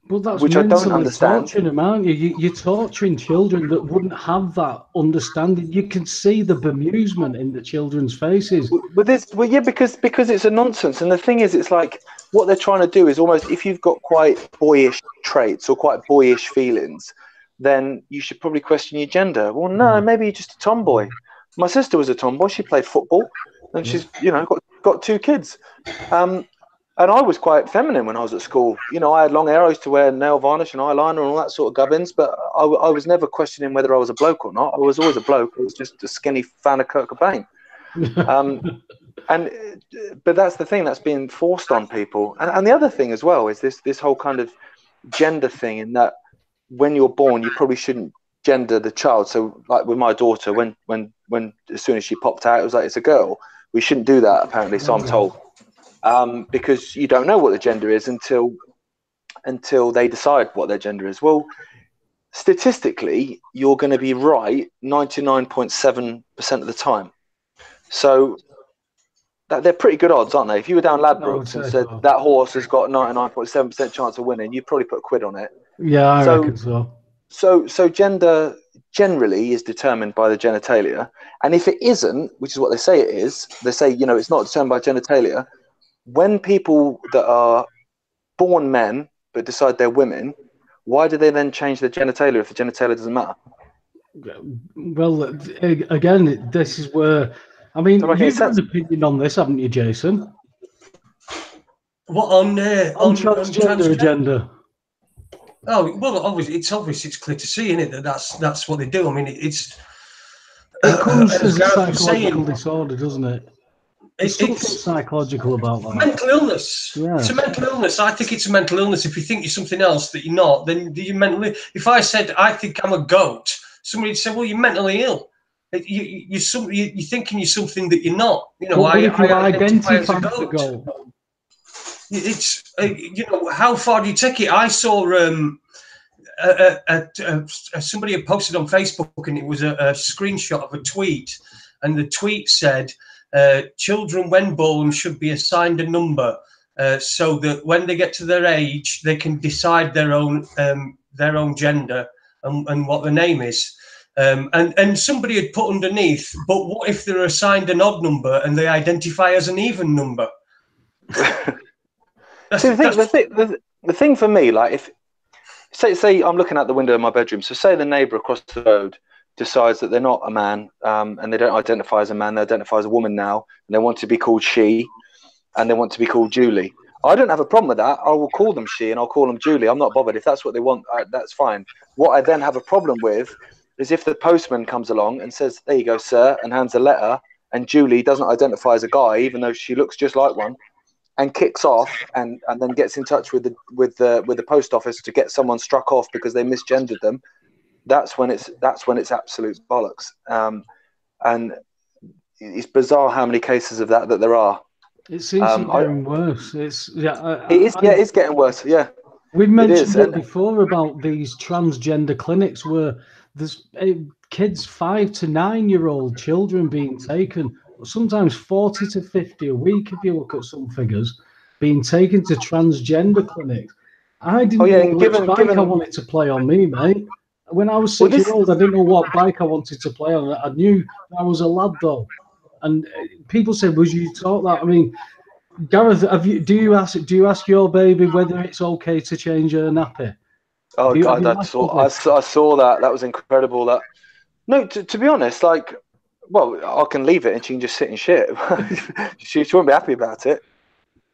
which I don't understand. Torturing them, aren't you? You're torturing children that wouldn't have that understanding. You can see the bemusement in the children's faces. Because it's a nonsense. And the thing is, it's like what they're trying to do is almost, if you've got quite boyish traits or quite boyish feelings, then you should probably question your gender. Well, no, maybe you're just a tomboy. My sister was a tomboy. She played football, and she's got 2 kids. And I was quite feminine when I was at school. I had long hair. I used to wear nail varnish and eyeliner and all that sort of gubbins. But I was never questioning whether I was a bloke or not. I was always a bloke. I was just a skinny fan of Kurt Cobain. But that's the thing that's being forced on people. And the other thing as well is this whole kind of gender thing, in that when you're born, you probably shouldn't gender the child. So like with my daughter, when as soon as she popped out, it was like, it's a girl. We shouldn't do that, apparently, so I'm told. Because you don't know what the gender is until they decide what their gender is. Well, statistically, you're going to be right 99.7% of the time. So they're pretty good odds, aren't they? If you were down Ladbrokes and said that horse has got 99.7% chance of winning, you'd probably put a quid on it. Yeah, I reckon so. So gender generally is determined by the genitalia, and if it isn't, which is what they say it is, they say it's not determined by genitalia. When people that are born men but decide they're women, why do they then change their genitalia if the genitalia doesn't matter? Well, again, this is where you've got an opinion on this, haven't you, Jason? What on transgender agenda? Oh well, obviously it's clear to see, isn't it, that's what they do. I mean, it comes as a psychological disorder, doesn't it? It's something psychological about that. Mental illness. Yeah. It's a mental illness. I think it's a mental illness. If you think you're something else that you're not, then you're mentally. If I said I think I'm a goat, somebody would say, "Well, you're mentally ill. You're thinking you're something that you're not." I identify as a goat. It's how far do you take it? I saw somebody had posted on Facebook, and it was a screenshot of a tweet, and the tweet said, children when born should be assigned a number so that when they get to their age they can decide their own gender and what the name is, and somebody had put underneath, but what if they're assigned an odd number and they identify as an even number? See, the thing for me, like, if say I'm looking out the window of my bedroom, so say the neighbour across the road decides that they're not a man, and they don't identify as a man, they identify as a woman now, and they want to be called she, and they want to be called Julie. I don't have a problem with that. I will call them she and I'll call them Julie. I'm not bothered. If that's what they want, that's fine. What I then have a problem with is if the postman comes along and says, "There you go, sir," and hands a letter, and Julie doesn't identify as a guy, even though she looks just like one, and kicks off and then gets in touch with the post office to get someone struck off because they misgendered them. That's when it's absolute bollocks. And it's bizarre how many cases of that there are. It seems to be getting worse. It's it's getting worse. Yeah, we mentioned it before about these transgender clinics where there's kids 5 to 9-year-old children being taken, sometimes 40 to 50 a week if you look at some figures, being taken to transgender clinics. I didn't know which bike I wanted to play on, me, mate. When I was 6-year-old, I didn't know what bike I wanted to play on. I knew I was a lad though, and people said, "Was you taught that?" I mean, Gareth, do you ask your baby whether it's okay to change her nappy? Oh God, I saw that. That was incredible. That no, to be honest, like, well, I can leave it and she can just sit and shit. she won't be happy about it.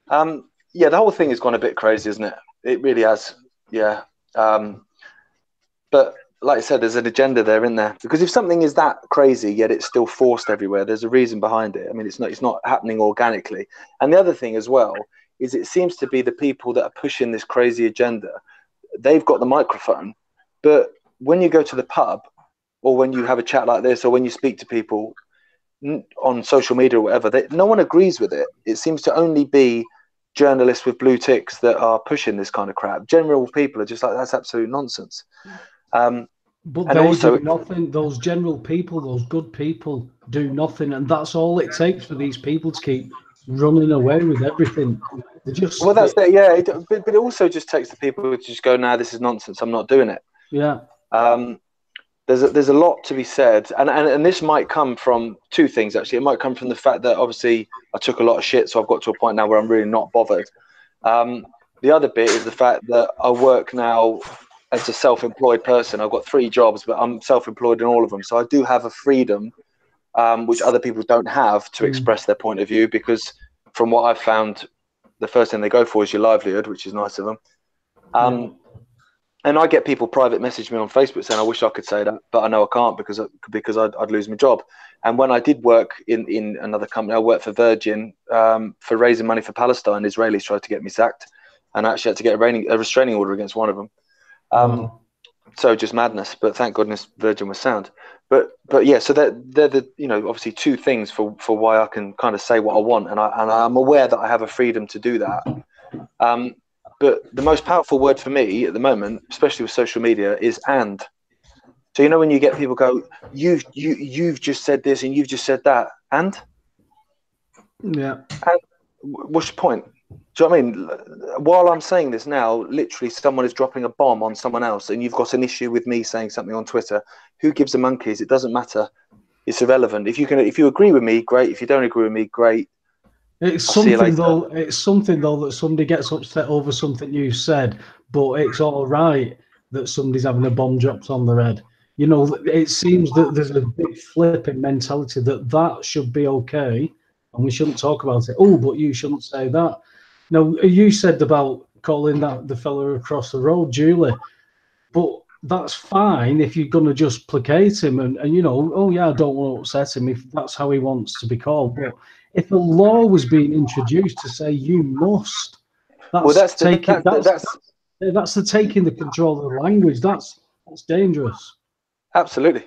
Yeah, the whole thing has gone a bit crazy, isn't it? It really has. Yeah. But like I said, there's an agenda there, isn't there? Because if something is that crazy yet it's still forced everywhere, there's a reason behind it. I mean, it's not happening organically. And the other thing as well is it seems to be the people that are pushing this crazy agenda. They've got the microphone, but when you go to the pub or when you have a chat like this or when you speak to people on social media or whatever, no one agrees with it. It seems to only be journalists with blue ticks that are pushing this kind of crap. General people are just like, that's absolute nonsense. But they do nothing. Those general people, those good people, do nothing, and that's all it takes for these people to keep running away with everything. Well, that's it. Yeah, but it also just takes the people who just go, "Nah, this is nonsense. I'm not doing it." Yeah. There's a lot to be said, and this might come from two things actually. It might come from the fact that obviously I took a lot of shit, so I've got to a point now where I'm really not bothered. The other bit is the fact that I work now as a self-employed person. I've got 3 jobs, but I'm self-employed in all of them, so I do have a freedom which other people don't have to express their point of view. Because from what I've found, the first thing they go for is your livelihood, which is nice of them. And I get people private message me on Facebook saying, "I wish I could say that, but I know I can't because I'd lose my job." And when I did work in another company, I worked for Virgin for raising money for Palestine. Israelis tried to get me sacked, and I actually had to get a restraining order against one of them. So just madness. But thank goodness Virgin was sound. But yeah, so they're the obviously 2 things for why I can kind of say what I want, and I'm aware that I have a freedom to do that. But the most powerful word for me at the moment, especially with social media, is "and." So when you get people go, you've just said this and you've just said that, and yeah, and what's your point? Do you know what I mean? While I'm saying this now, literally someone is dropping a bomb on someone else, and you've got an issue with me saying something on Twitter. Who gives a monkeys? It doesn't matter. It's irrelevant. If you agree with me, great. If you don't agree with me, great. It's something though that somebody gets upset over something you said, but it's all right that somebody's having a bomb dropped on their head. It seems that there's a big flip in mentality that should be okay, and we shouldn't talk about it. Oh, but you shouldn't say that. Now, you said about calling that the fella across the road, Julie, but that's fine if you're going to just placate him and oh yeah, I don't want to upset him if that's how he wants to be called. But if a law was being introduced to say you must, that's the taking the control of the language. That's dangerous. Absolutely,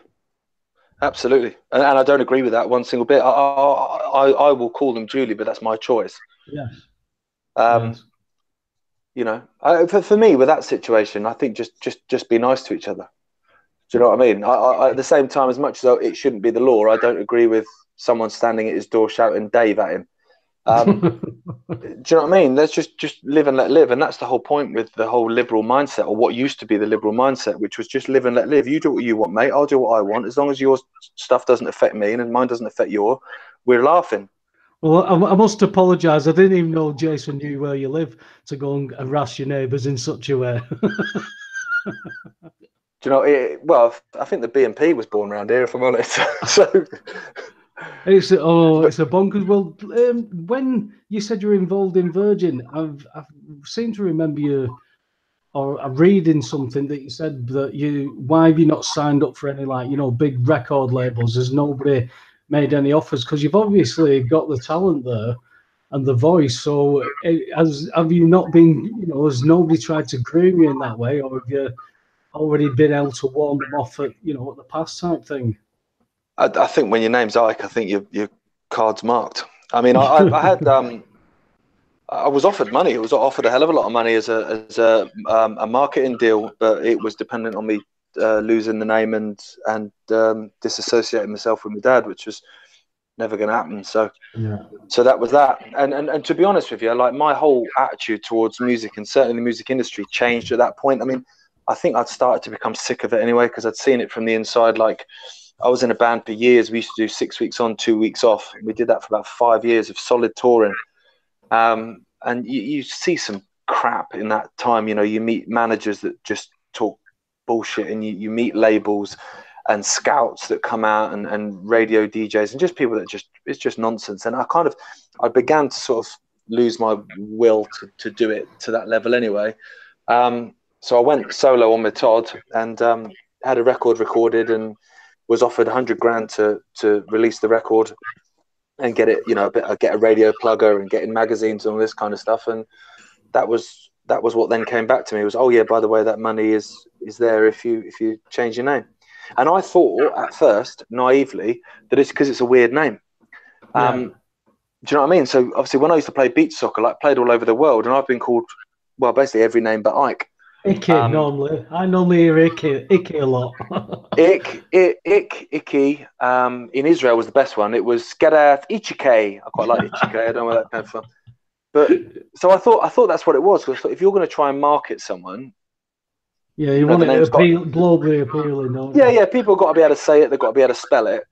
and I don't agree with that one single bit. I will call them Julie, but that's my choice. Yes. For me, with that situation, I think just be nice to each other. Do you know what I mean? I, at the same time, as much as it shouldn't be the law, I don't agree with someone standing at his door shouting "Dave" at him. Do you know what I mean? Let's just live and let live, and that's the whole point with the whole liberal mindset, or what used to be the liberal mindset, which was just live and let live. You do what you want, mate. I'll do what I want. As long as your stuff doesn't affect me and mine doesn't affect your, we're laughing. Well, I must apologise. I didn't even know Jason knew where you live to go and harass your neighbours in such a way. Do you know? Well, I think the BNP was born around here, if I'm honest. So it's a bonkers. Well, when you said you're involved in Virgin, I seem to remember you or I'm reading something that you said that why have you not signed up for any, like, you know, big record labels? Has nobody made any offers? Because you've obviously got the talent there and the voice. So have you not been, you know, has nobody tried to groom you in that way, or have you already been able to warm them off at, you know, at the past type thing? I think when your name's Icke, I think your card's marked. I mean, I had I was offered money. It was offered a hell of a lot of money as a marketing deal, but it was dependent on me losing the name and disassociating myself with my dad, which was never going to happen. So that was that. And to be honest with you, like, my whole attitude towards music, and certainly the music industry, changed at that point. I mean, I think I'd started to become sick of it anyway, because I'd seen it from the inside. Like, I was in a band for years. We used to do 6 weeks on, 2 weeks off. We did that for about 5 years of solid touring. And you see some crap in that time. You know, you meet managers that just talk bullshit, and you meet labels and scouts that come out, and radio DJs, and just people that it's just nonsense. And I began to sort of lose my will to do it to that level anyway. So I went solo on my Todd, and had a record recorded, and was offered 100 grand to release the record and get it, you know, get a radio plugger and get in magazines and all this kind of stuff. And that was what then came back to me, was, oh yeah, by the way, that money is there if you change your name. And I thought at first, naively, that it's because it's a weird name. Do you know what I mean? So obviously, when I used to play beach soccer, like, played all over the world, and I've been called, well, basically every name but Ike. Icke, normally. I normally hear Icke a lot. Icke. In Israel was the best one. It was Gareth Icke. I quite like Icke. I don't know where that came from. But so I thought that's what it was. Because if you're going to try and market someone, you want it globally appealing, don't you? Yeah. People got to be able to say it. They've got to be able to spell it.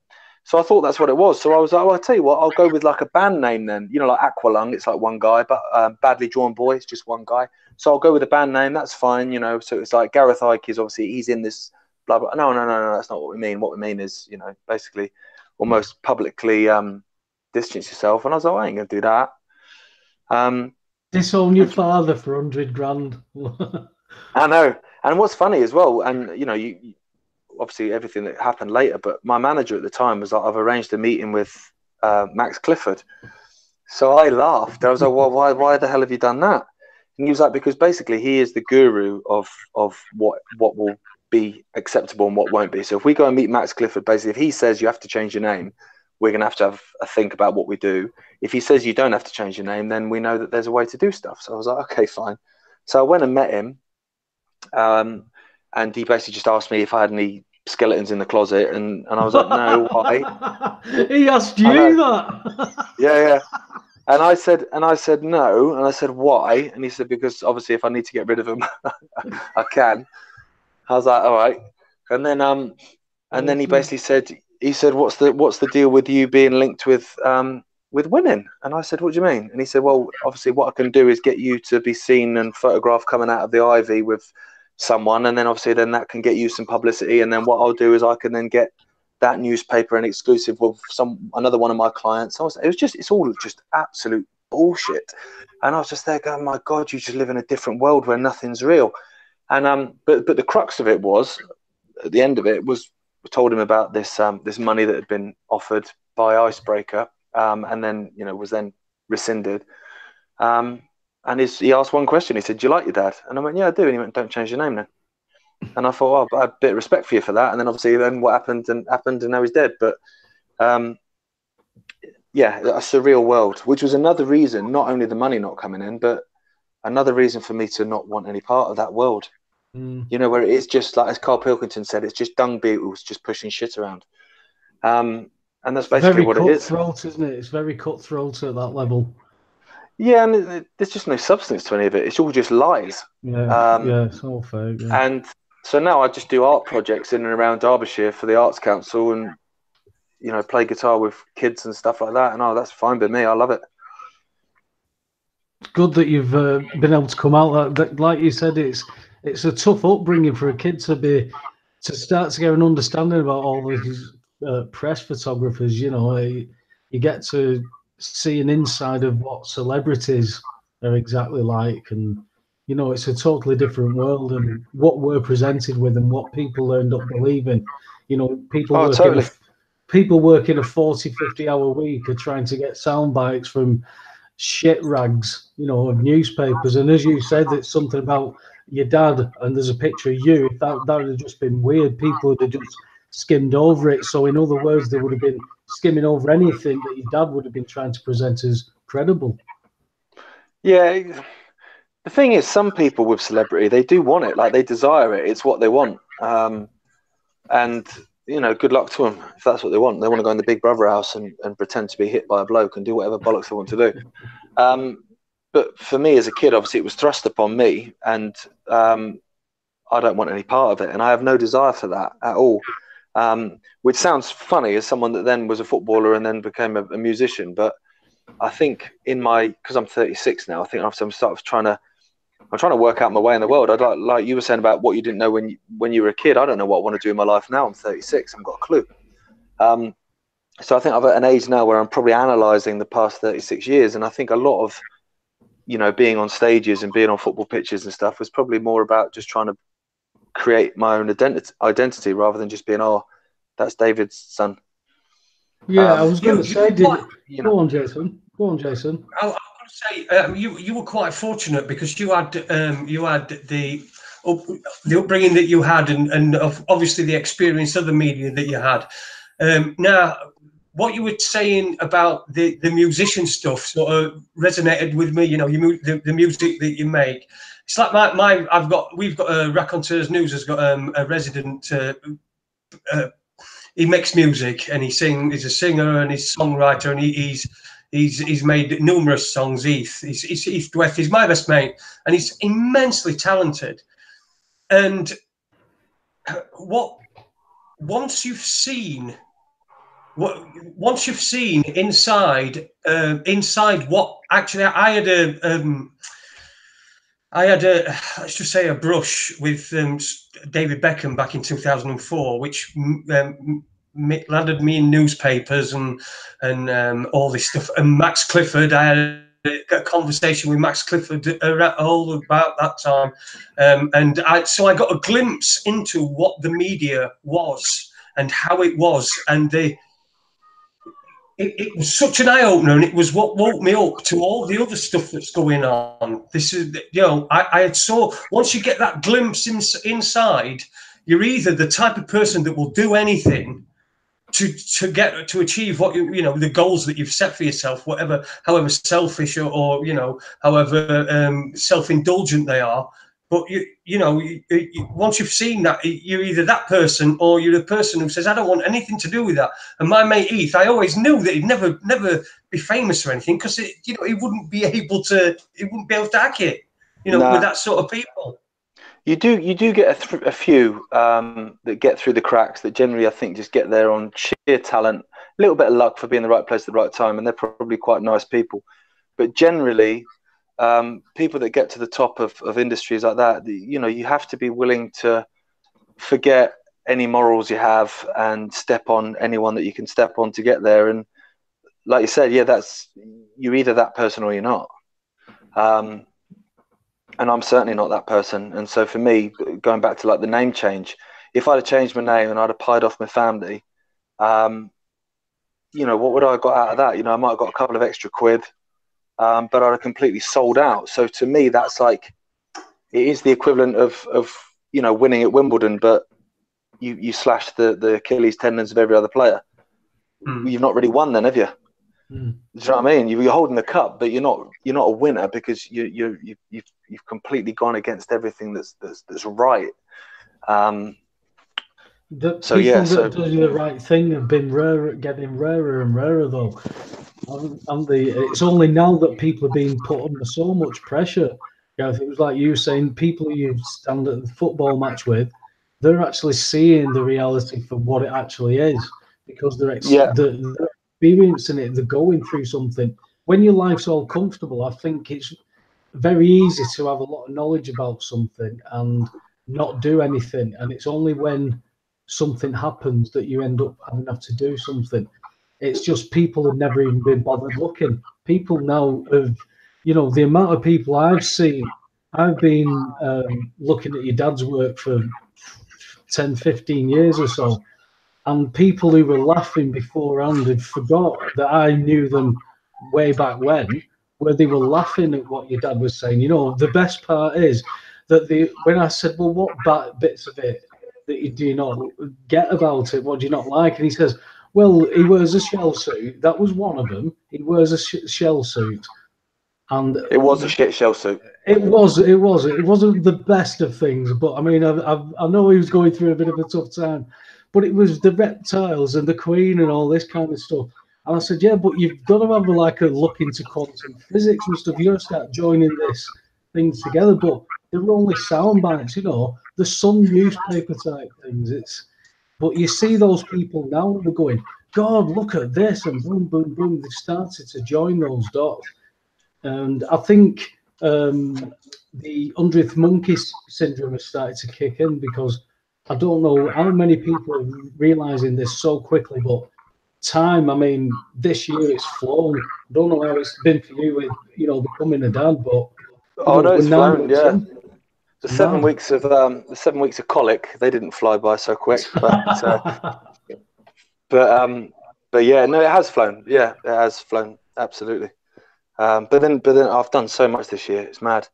So I thought that's what it was. So I was like, well, I'll tell you what, I'll go with like a band name then. You know, like Aqualung, it's like one guy, but Badly Drawn Boy, it's just one guy. So I'll go with a band name. That's fine, you know. So it's like Gareth Icke is obviously, he's in this blah blah. No, that's not what we mean. What we mean is, you know, basically almost publicly distance yourself. And I was like, I ain't gonna do that. Disown your father for 100 grand. I know. And what's funny as well, and you know, you obviously everything that happened later, but my manager at the time was like, I've arranged a meeting with Max Clifford. So I laughed. I was like, well, why the hell have you done that? And he was like, because basically he is the guru of what will be acceptable and what won't be. So if we go and meet Max Clifford, basically, if he says you have to change your name, we're going to have a think about what we do. If he says you don't have to change your name, then we know that there's a way to do stuff. So I was like, okay, fine. So I went and met him. And he basically just asked me if I had any skeletons in the closet, and I was like, no, why? He asked you that? Yeah. And I said no, and I said, why? And he said, because obviously if I need to get rid of them, I can. I was like, all right. And then he basically said, what's the deal with you being linked with women? And I said, what do you mean? And he said, well, obviously what I can do is get you to be seen and photographed coming out of the Ivy with someone, and then obviously then that can get you some publicity, and then what I'll do is I can then get that newspaper an exclusive with another one of my clients. It's all just absolute bullshit. And I was just there going, my God, you just live in a different world where nothing's real. And but the crux of it was, at the end of it, was we told him about this money that had been offered by Icebreaker, and then, you know, was then rescinded. And he asked one question. He said, do you like your dad? And I went, yeah, I do. And he went, don't change your name then. And I thought, well, I have a bit of respect for you for that. And then obviously then what happened, and now he's dead. But yeah, a surreal world, which was another reason, not only the money not coming in, but another reason for me to not want any part of that world. You know, where it is just like, as Carl Pilkington said, it's just dung beetles just pushing shit around. And that's basically what it is. Very cutthroat, isn't it? It's very cutthroat at that level. Yeah, and there's just no substance to any of it. It's all just lies. Yeah, it's all fake. Yeah. And so now I just do art projects in and around Derbyshire for the Arts Council, and, you know, play guitar with kids and stuff like that. And that's fine by me. I love it. It's good that you've been able to come out. Like you said, it's a tough upbringing for a kid to start to get an understanding about all these press photographers. You know, you get to see an inside of what celebrities are exactly like, and You know, it's a totally different world, and what we're presented with and what people end up believing. You know, Oh, totally. people working a 40, 50-hour week are trying to get sound bites from shit rags, you know, of newspapers. And as you said, it's something about your dad, and there's a picture of you. If that would have just been weird, people would have just skimmed over it. So in other words, they would have been skimming over anything that your dad would have been trying to present as credible. Yeah. The thing is, some people with celebrity, they do want it, like they desire it. It's what they want. And, you know, good luck to them if that's what they want. They want to go in the Big Brother house and pretend to be hit by a bloke and do whatever bollocks they want to do. But for me as a kid, obviously it was thrust upon me, and I don't want any part of it. And I have no desire for that at all. Which sounds funny as someone that then was a footballer and then became a musician. But I think because I'm 36 now, I think I'm sort of trying to work out my way in the world. I'd like you were saying about what you didn't know when you were a kid. I don't know what I want to do in my life now. I'm 36. I've got a clue. So I think I'm at an age now where I'm probably analysing the past 36 years. And I think a lot of, you know, being on stages and being on football pitches and stuff was probably more about just trying to create my own identity rather than just being, oh, that's David's son. Yeah, I was going to say, go on, Jason. Go on, Jason. I was going to say, you were quite fortunate because you had the upbringing that you had, and obviously the experience of the media that you had. Now, what you were saying about the musician stuff sort of resonated with me. You know, the music that you make. It's like we've got Raconteurs News has got a resident. He makes music and he's a singer and he's a songwriter, and he's made numerous songs. Heath Dweth, he's my best mate, and he's immensely talented. And once you've seen inside what actually I had a let's just say a brush with David Beckham back in 2004, which landed me in newspapers and all this stuff. And Max Clifford, I had a conversation with Max Clifford all about that time, and so I got a glimpse into what the media was and how it was, and it was such an eye-opener, and it was what woke me up to all the other stuff that's going on. This is, you know, I saw, once you get that glimpse inside, you're either the type of person that will do anything to achieve what you know, the goals that you've set for yourself, however selfish or you know, however self-indulgent they are. But you know, once you've seen that, you're either that person or you're the person who says, I don't want anything to do with that. And my mate Heath, I always knew that he'd never be famous or anything, because you know, he wouldn't be able to hack it, you know, with that sort of people. You do get a few that get through the cracks, that generally I think just get there on sheer talent, a little bit of luck for being in the right place at the right time, and they're probably quite nice people. But generally, people that get to the top of industries like that, you know, you have to be willing to forget any morals you have and step on anyone that you can step on to get there. And like you said, yeah, you're either that person or you're not. And I'm certainly not that person. And so for me, going back to like the name change, if I'd have changed my name and I'd have pied off my family, you know, what would I have got out of that? You know, I might have got a couple of extra quid, but I'd have completely sold out. So to me, that's like, it is the equivalent of you know, winning at Wimbledon, but you slash the Achilles tendons of every other player. You've not really won then, have you? Do you know what I mean? You're holding the cup, but you're not a winner, because you've completely gone against everything that's right. The people that do the right thing have been getting rarer and rarer, though. And it's only now that people are being put under so much pressure. You know, if it was like you saying, people you stand at the football match with, they're actually seeing the reality for what it actually is, because they're experiencing it. They're going through something. When your life's all comfortable, I think it's very easy to have a lot of knowledge about something and not do anything. And it's only when something happens that you end up having to do something. It's just people have never even been bothered looking. People now have, you know, the amount of people I've seen I've been looking at your dad's work for 10, 15 years or so, and people who were laughing beforehand had forgot that I knew them way back when, where they were laughing at what your dad was saying. You know, the best part is that when I said, well, what bits of it that you do not get about it? What do you not like? And he says, well, he wears a shell suit. That was one of them. He wears a shell suit. And it was a shit shell suit. It wasn't the best of things, but I mean, I know he was going through a bit of a tough time, but it was the reptiles and the Queen and all this kind of stuff. And I said, yeah, but you've got to have like a look into quantum physics and stuff. You got to start joining this things together. But they were only sound bites, you know, the Sun newspaper type things. But you see those people now, they're going, God, look at this, and boom, boom, boom. They've started to join those dots. And I think the 100th monkey syndrome has started to kick in, because I don't know how many people are realizing this so quickly, but time, I mean, this year it's flown. I don't know how it's been for you with, you know, becoming a dad, but oh no, it's flown, yeah. The 7 mad. weeks of colic, they didn't fly by so quick, but yeah, no, it has flown. Yeah, it has flown, absolutely. But then I've done so much this year. It's mad.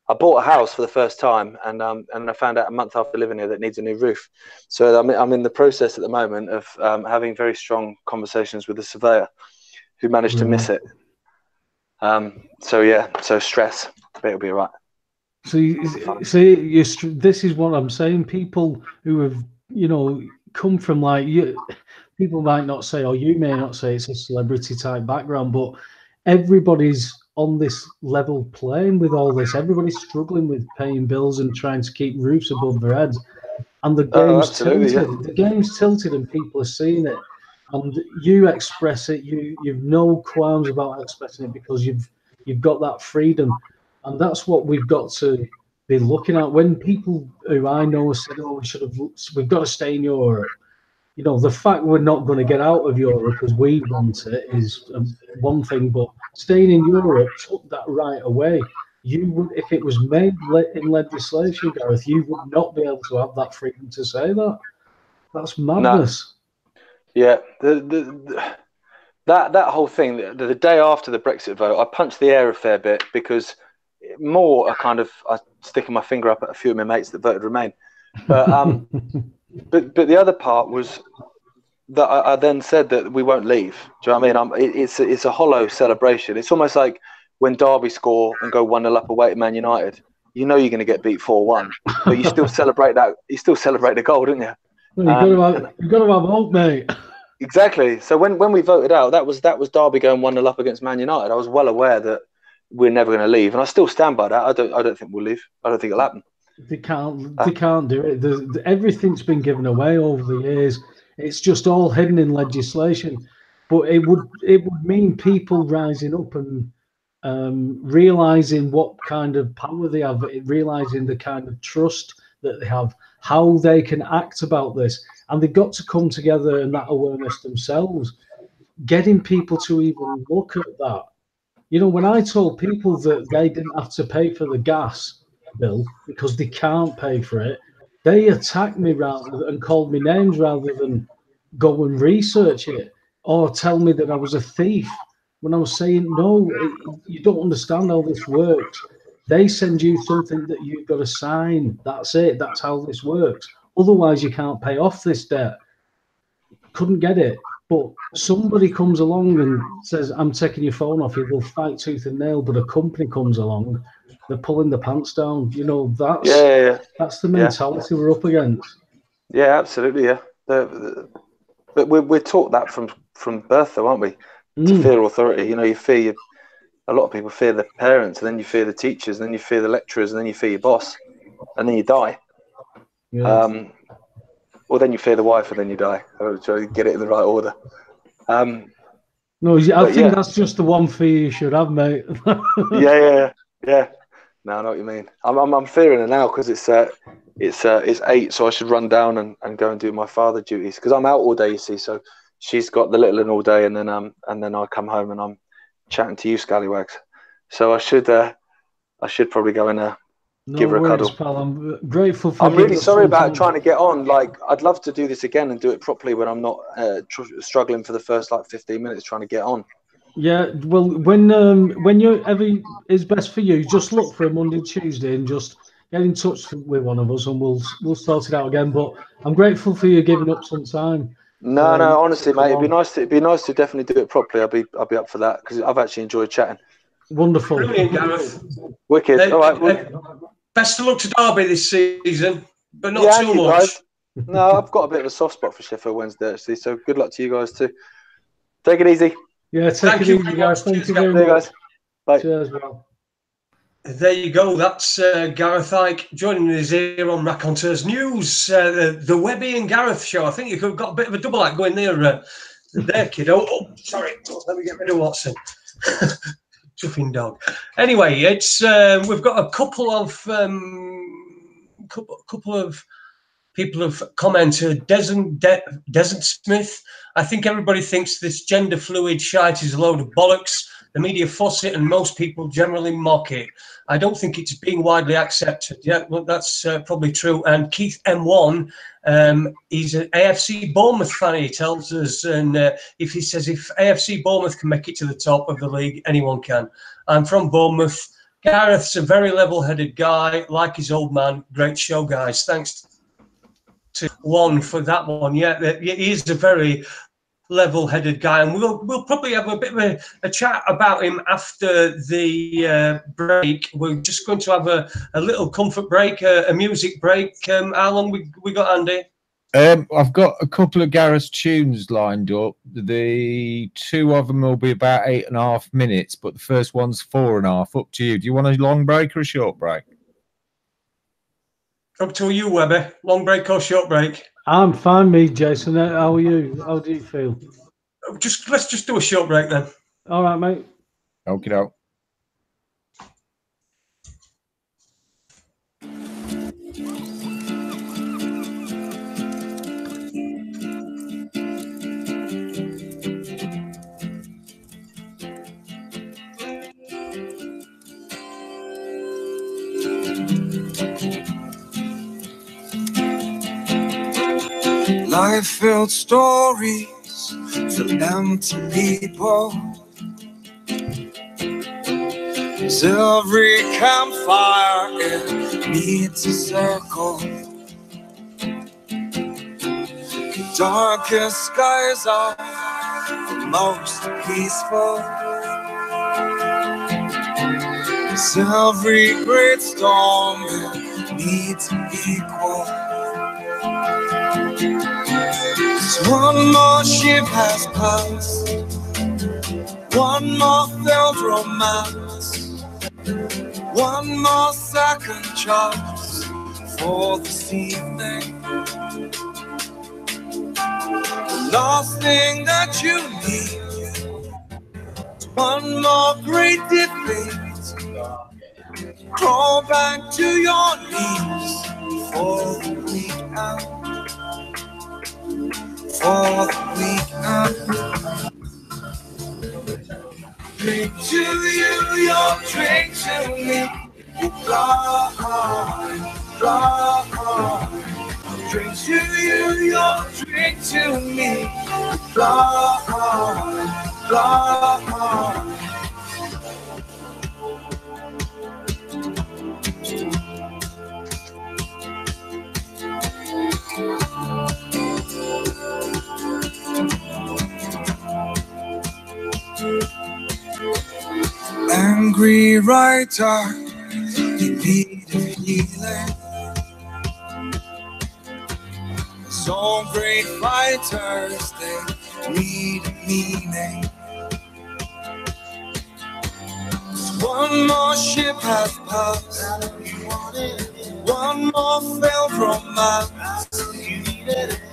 I bought a house for the first time, and I found out a month after living here that it needs a new roof. So I'm in the process at the moment of having very strong conversations with the surveyor, who managed to miss it. So yeah, so stress, but it'll be all right. See, this is what I'm saying. People who have, you know, come from like you, people might not say, or you may not say, it's a celebrity type background, but everybody's on this level playing with all this. Everybody's struggling with paying bills and trying to keep roofs above their heads. And the game's tilted. Yeah. The game's tilted, and people are seeing it. And you express it. You've no qualms about expressing it, because you've got that freedom. And that's what we've got to be looking at. When people who I know said, "Oh, we've got to stay in Europe," you know, the fact we're not going to get out of Europe because we want it is one thing. But staying in Europe took that right away. You would, if it was made in legislation, Gareth, you would not be able to have that freedom to say that. That's madness. No. Yeah, that whole thing. The day after the Brexit vote, I punched the air a fair bit, because I sticking my finger up at a few of my mates that voted Remain, but but the other part was that I then said that we won't leave. Do you know what I mean? It's a hollow celebration. It's almost like when Derby score and go 1-0 up away to Man United. You know you're going to get beat 4-1, but you still celebrate that. You still celebrate the goal, don't you? Well, you've got to have hope, mate. Exactly. So when we voted out, that was Derby going 1-0 up against Man United. I was well aware that we're never going to leave, and I still stand by that. I don't think we'll leave. I don't think it'll happen. They can't do it. Everything's been given away over the years. It's just all hidden in legislation. But it would mean people rising up and realizing what kind of power they have, realizing the kind of trust that they have, how they can act about this. And they've got to come together and that awareness themselves, getting people to even look at that. You know, when I told people that they didn't have to pay for the gas bill because they can't pay for it, they attacked me and called me names rather than go and research it or tell me that I was a thief, when I was saying, no, you don't understand how this works. They send you something that you've got to sign. That's it. That's how this works. Otherwise, you can't pay off this debt. Couldn't get it. But somebody comes along and says, I'm taking your phone off you. They'll fight tooth and nail. But a company comes along, they're pulling the pants down. You know, that's the mentality we're up against. Yeah, absolutely. Yeah. But we're taught that from birth, though, aren't we? To fear authority. You know, a lot of people fear their parents, and then you fear the teachers, and then you fear the lecturers, and then you fear your boss, and then you die. Yeah. Or then you fear the wife, and then you die. I'll try to get it in the right order. No, I think that's just the one fear you should have, mate. Yeah. No, I know what you mean. I'm fearing it now because it's 8, so I should run down and go and do my father duties, because I'm out all day, you see. So she's got the little one all day, and then I come home and I'm chatting to you scallywags. So I should probably go and give her a cuddle. Pal. I'm grateful for. I'm really sorry about trying to get on. Like, I'd love to do this again and do it properly when I'm not struggling for the first like 15 minutes trying to get on. Yeah, well, when you ever is best for you, just look for a Monday, Tuesday, and just get in touch with one of us, and we'll sort it out again. But I'm grateful for you giving up some time. No, honestly, mate, it'd be nice to definitely do it properly. I'll be up for that because I've actually enjoyed chatting. Wonderful, brilliant, Gareth. Wicked. All right. Best of luck to Derby this season, but not too much. Guys. No, I've got a bit of a soft spot for Sheffield Wednesday actually. So good luck to you guys too. Take it easy. Yeah, take it easy, guys. Thank you very much. Guys. Bye. Cheers, bro. There you go. That's Gareth Icke joining us here on Raconteurs News, the Webby and Gareth show. I think you've got a bit of a double act going there, kiddo. Oh, sorry. Let me get rid of Watson. Chuffing dog. Anyway, it's we've got a couple of people have commented. Desmond Smith. I think everybody thinks this gender fluid shite is a load of bollocks. The media fuss it and most people generally mock it. I don't think it's being widely accepted. Yeah, well, that's probably true. And Keith M1, he's an AFC Bournemouth fan, he tells us. And if AFC Bournemouth can make it to the top of the league, anyone can. I'm from Bournemouth. Gareth's a very level-headed guy, like his old man. Great show, guys. Thanks to one for that one. Yeah, he is a very level-headed guy, and we'll probably have a bit of a chat about him after the break. We're just going to have a little comfort break, a music break. How long we got, Andy? I've got a couple of Gareth's tunes lined up. The two of them will be about 8.5 minutes, but the first one's 4.5. Up to you. Do you want a long break or a short break? Up to you, Webber. Long break or short break? I'm fine, me, Jason. How are you? How do you feel? Let's just do a short break then. All right, mate. Okay, doke. Life-filled stories fill empty people. As every campfire it needs a circle. The darkest skies are the most peaceful. As every great storm it needs an equal. One more ship has passed, one more failed romance, one more second chance for this evening. The last thing that you need, one more great defeat. Crawl back to your knees for the weekend. For the weekend. Drink to you, your drink to me. Fly, fly. Drink to you, your drink to me. Fly, fly. Angry writer, in need of healing. So great fighters, they need a meaning. One more ship has passed, one more failed romance,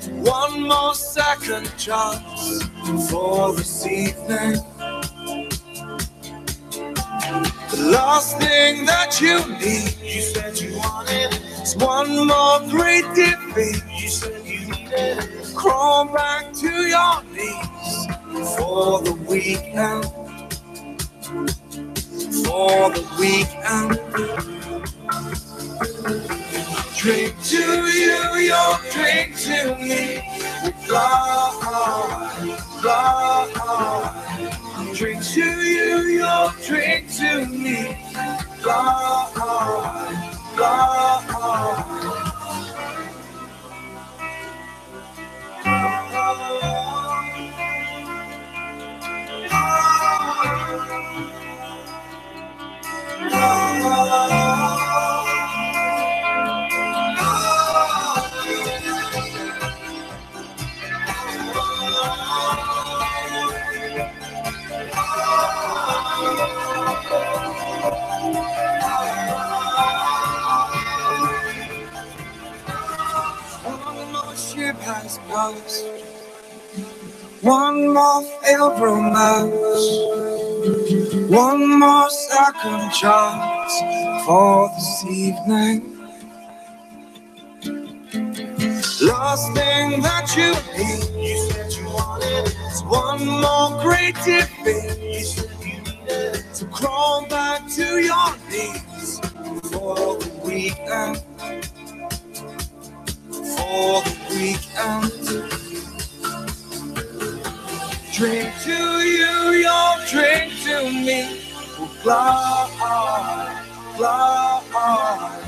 one more second chance for this evening. The last thing that you need, you said you wanted, is one more great defeat. You said you needed, crawl back to your knees for the weekend. For the weekend. your drink to me. Blind, blind. Drink to you, your drink to me. Blind, blind. One more ship has passed, one more failed romance, one more second chance for this evening. Last thing that you need, you said you wanted, is one more great defeat. You said you needed to crawl back to your knees for the weekend. For the weekend. Drink to you, your drink to me. Blind, blind.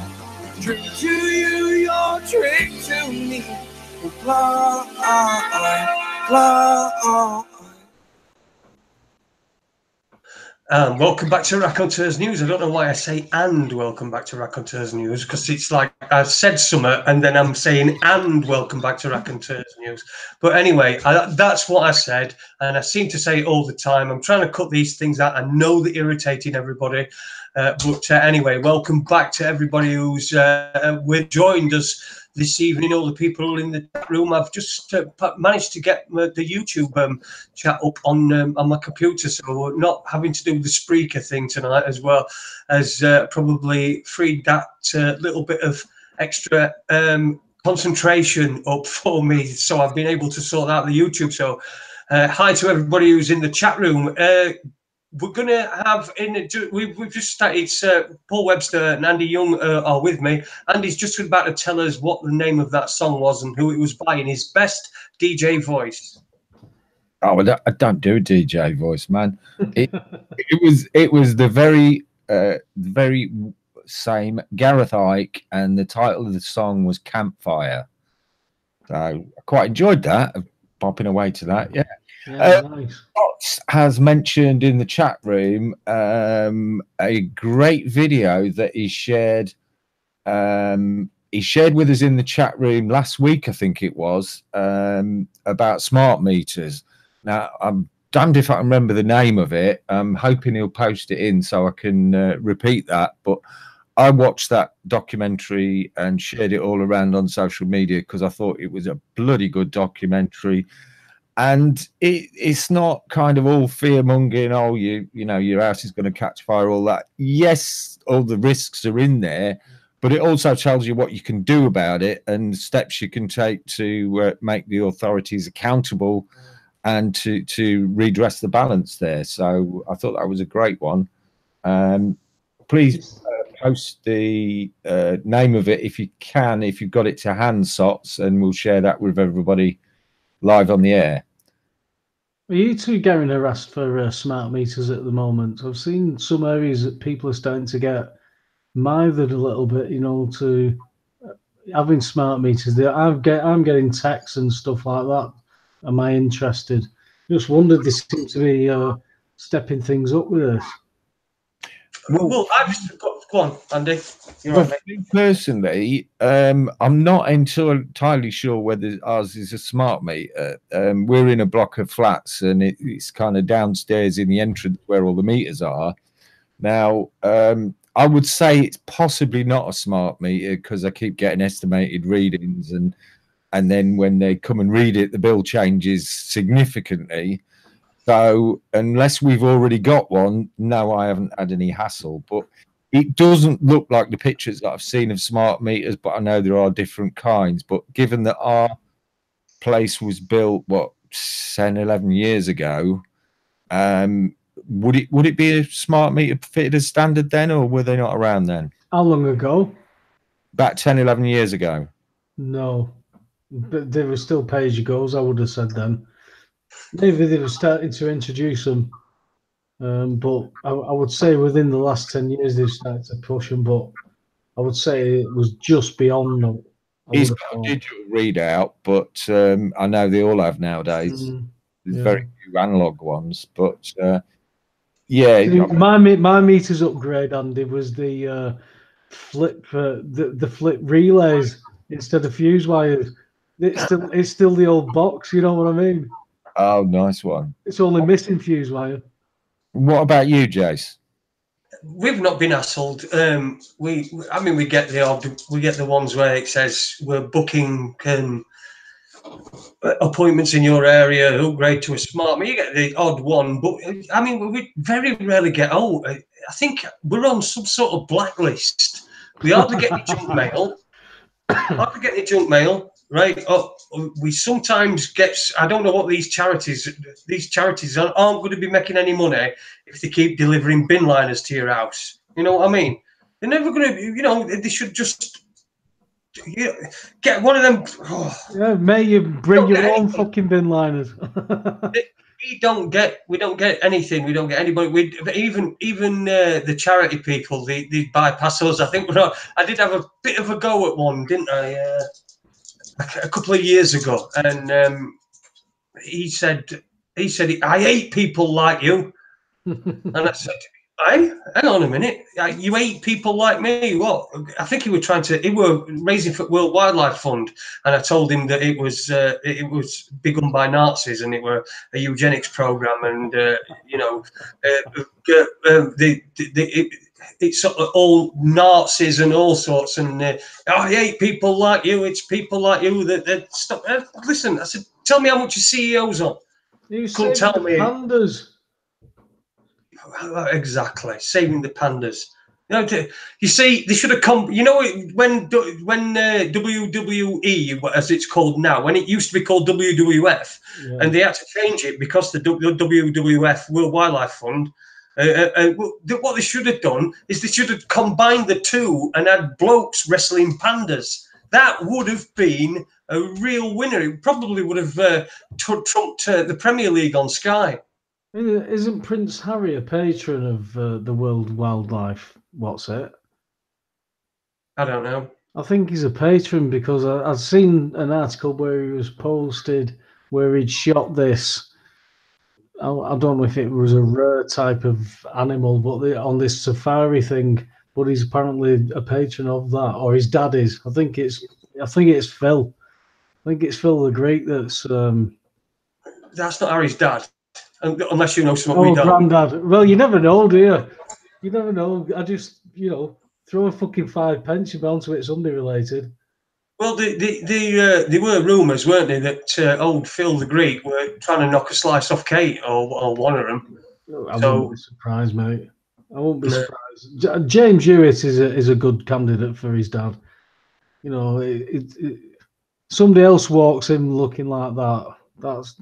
Drink to you, your drink to me. Blind, blind. Welcome back to Raconteurs News. I don't know why I say and welcome back to Raconteurs News, because it's like I've said summer and then I'm saying and welcome back to Raconteurs News. But anyway, that's what I said, and I seem to say it all the time. I'm trying to cut these things out. I know they're irritating everybody. But anyway, welcome back to everybody who's joined us this evening, all the people in the chat room. I've just managed to get the YouTube chat up on my computer, so we're not having to do the Spreaker thing tonight, as well as probably freed that little bit of extra concentration up for me. So I've been able to sort out the YouTube. So hi to everybody who's in the chat room. We're going to have we've just started. It's Paul Webster and Andy Young are with me. Andy's just about to tell us what the name of that song was and who it was by in his best DJ voice. Oh, well, I don't do a DJ voice, man. It was the very same Gareth Icke, and the title of the song was Campfire. So I quite enjoyed that. Popping away to that, yeah. Nice. Potts has mentioned in the chat room a great video that he shared. He shared with us in the chat room last week, I think it was, about smart meters. Now, I'm damned if I can remember the name of it. I'm hoping he'll post it in so I can repeat that. But I watched that documentary and shared it all around on social media because I thought it was a bloody good documentary. And it's not kind of all fear-mongering, oh, you know, your house is going to catch fire, all that. Yes, all the risks are in there, but it also tells you what you can do about it and steps you can take to make the authorities accountable and to redress the balance there. So I thought that was a great one. Please post the name of it if you can, if you've got it to hand, Sots, and we'll share that with everybody live on the air. Are you two getting harassed for smart meters at the moment? I've seen some areas that people are starting to get mithered a little bit, you know, to having smart meters. I'm getting texts and stuff like that. Am I interested? Just wondered, they seem to be stepping things up with this. Well, I've go on, Andy. Well, personally, I'm not entirely sure whether ours is a smart meter. We're in a block of flats, and it's kind of downstairs in the entrance where all the meters are. Now, I would say it's possibly not a smart meter because I keep getting estimated readings, and then when they come and read it, the bill changes significantly. So unless we've already got one, no, I haven't had any hassle. But it doesn't look like the pictures that I've seen of smart meters, but I know there are different kinds. But given that our place was built, what, 10, 11 years ago, would it be a smart meter fitted as standard then, or were they not around then? How long ago? About 10, 11 years ago. No, but they were still pay-as-you-goes, I would have said then. Maybe they were starting to introduce them, but I would say within the last 10 years they've started to push them, but I would say it was just beyond them. He's got a digital readout, but I know they all have nowadays. There's very few analog ones, but yeah. See, my meter's upgrade, Andy, was the flip the flip relays instead of fuse wires. It's still the old box, you know what I mean? Oh, nice one. It's only missing fuse wire. What about you, Jace? We've not been hassled. I mean, we get the ones where it says we're booking appointments in your area, upgrade to a smart. You get the odd one, but I mean, we very rarely get. Oh, I think we're on some sort of blacklist. We hardly get any junk mail. Hardly get any junk mail, right? Oh, we sometimes get. I don't know what these charities aren't going to be making any money if they keep delivering bin liners to your house. You know what I mean? They're never going to. You know, they should just. Get one of them. Oh, yeah, may you bring your own fucking bin liners. we don't get anything. We don't get anybody. Even the charity people, they bypass us. I think I did have a bit of a go at one, didn't I? A couple of years ago, and he said, I hate people like you, and I said, hang on a minute. You hate people like me? What? I think he were raising for World Wildlife Fund, and I told him that it was begun by Nazis and it were a eugenics program, and it's all Nazis and all sorts, and I hate people like you. It's people like you that stop. Listen, I said, tell me how much your CEO's on. You couldn't tell me. Pandas. Exactly, saving the pandas. You see, they should have come. You know, when WWE, as it's called now, when it used to be called WWF, and they had to change it because the WWF World Wildlife Fund. What they should have done is they should have combined the two and had blokes wrestling pandas. That would have been a real winner. It probably would have trumped the Premier League on Sky. Isn't Prince Harry a patron of the World Wildlife? What's it? I don't know. I think he's a patron because I've seen an article where he was posted where he'd shot this. I don't know if it was a rare type of animal, but on this safari thing. But he's apparently a patron of that, or his dad is. I think it's Phil. I think it's Phil the Greek. That's not Harry's dad. Unless you know something we don't. Granddad. Well, you never know, do you? You never know. I just, throw a fucking 5 pence, you're bound to it Sunday related. Well, there were rumours, weren't there, that old Phil the Greek were trying to knock a slice off Kate or one of them. I wouldn't be surprised, mate. I won't be surprised. James Hewitt is a good candidate for his dad. Somebody else walks in looking like that. That's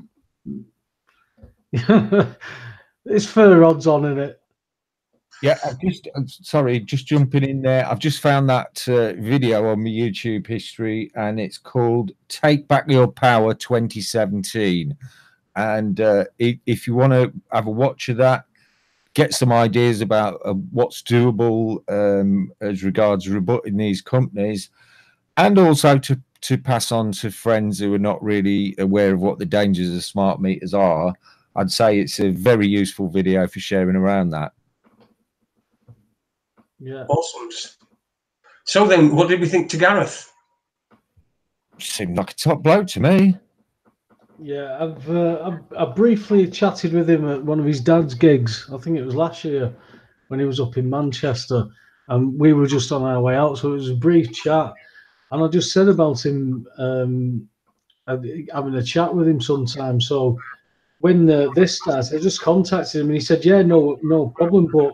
it's fair odds on, isn't it? Yeah, just jumping in there. I've just found that video on my YouTube history, and it's called "Take Back Your Power 2017." And if you want to have a watch of that, get some ideas about what's doable as regards rebutting these companies, and also to pass on to friends who are not really aware of what the dangers of smart meters are. I'd say it's a very useful video for sharing around that. Yeah. Awesome. So then, what did we think to Gareth? Seemed like a top bloke to me. Yeah, I briefly chatted with him at one of his dad's gigs. I think it was last year when he was up in Manchester, and we were just on our way out, so it was a brief chat. And I just said about him having a chat with him sometime. So when this started, I just contacted him, and he said, "Yeah, no problem." But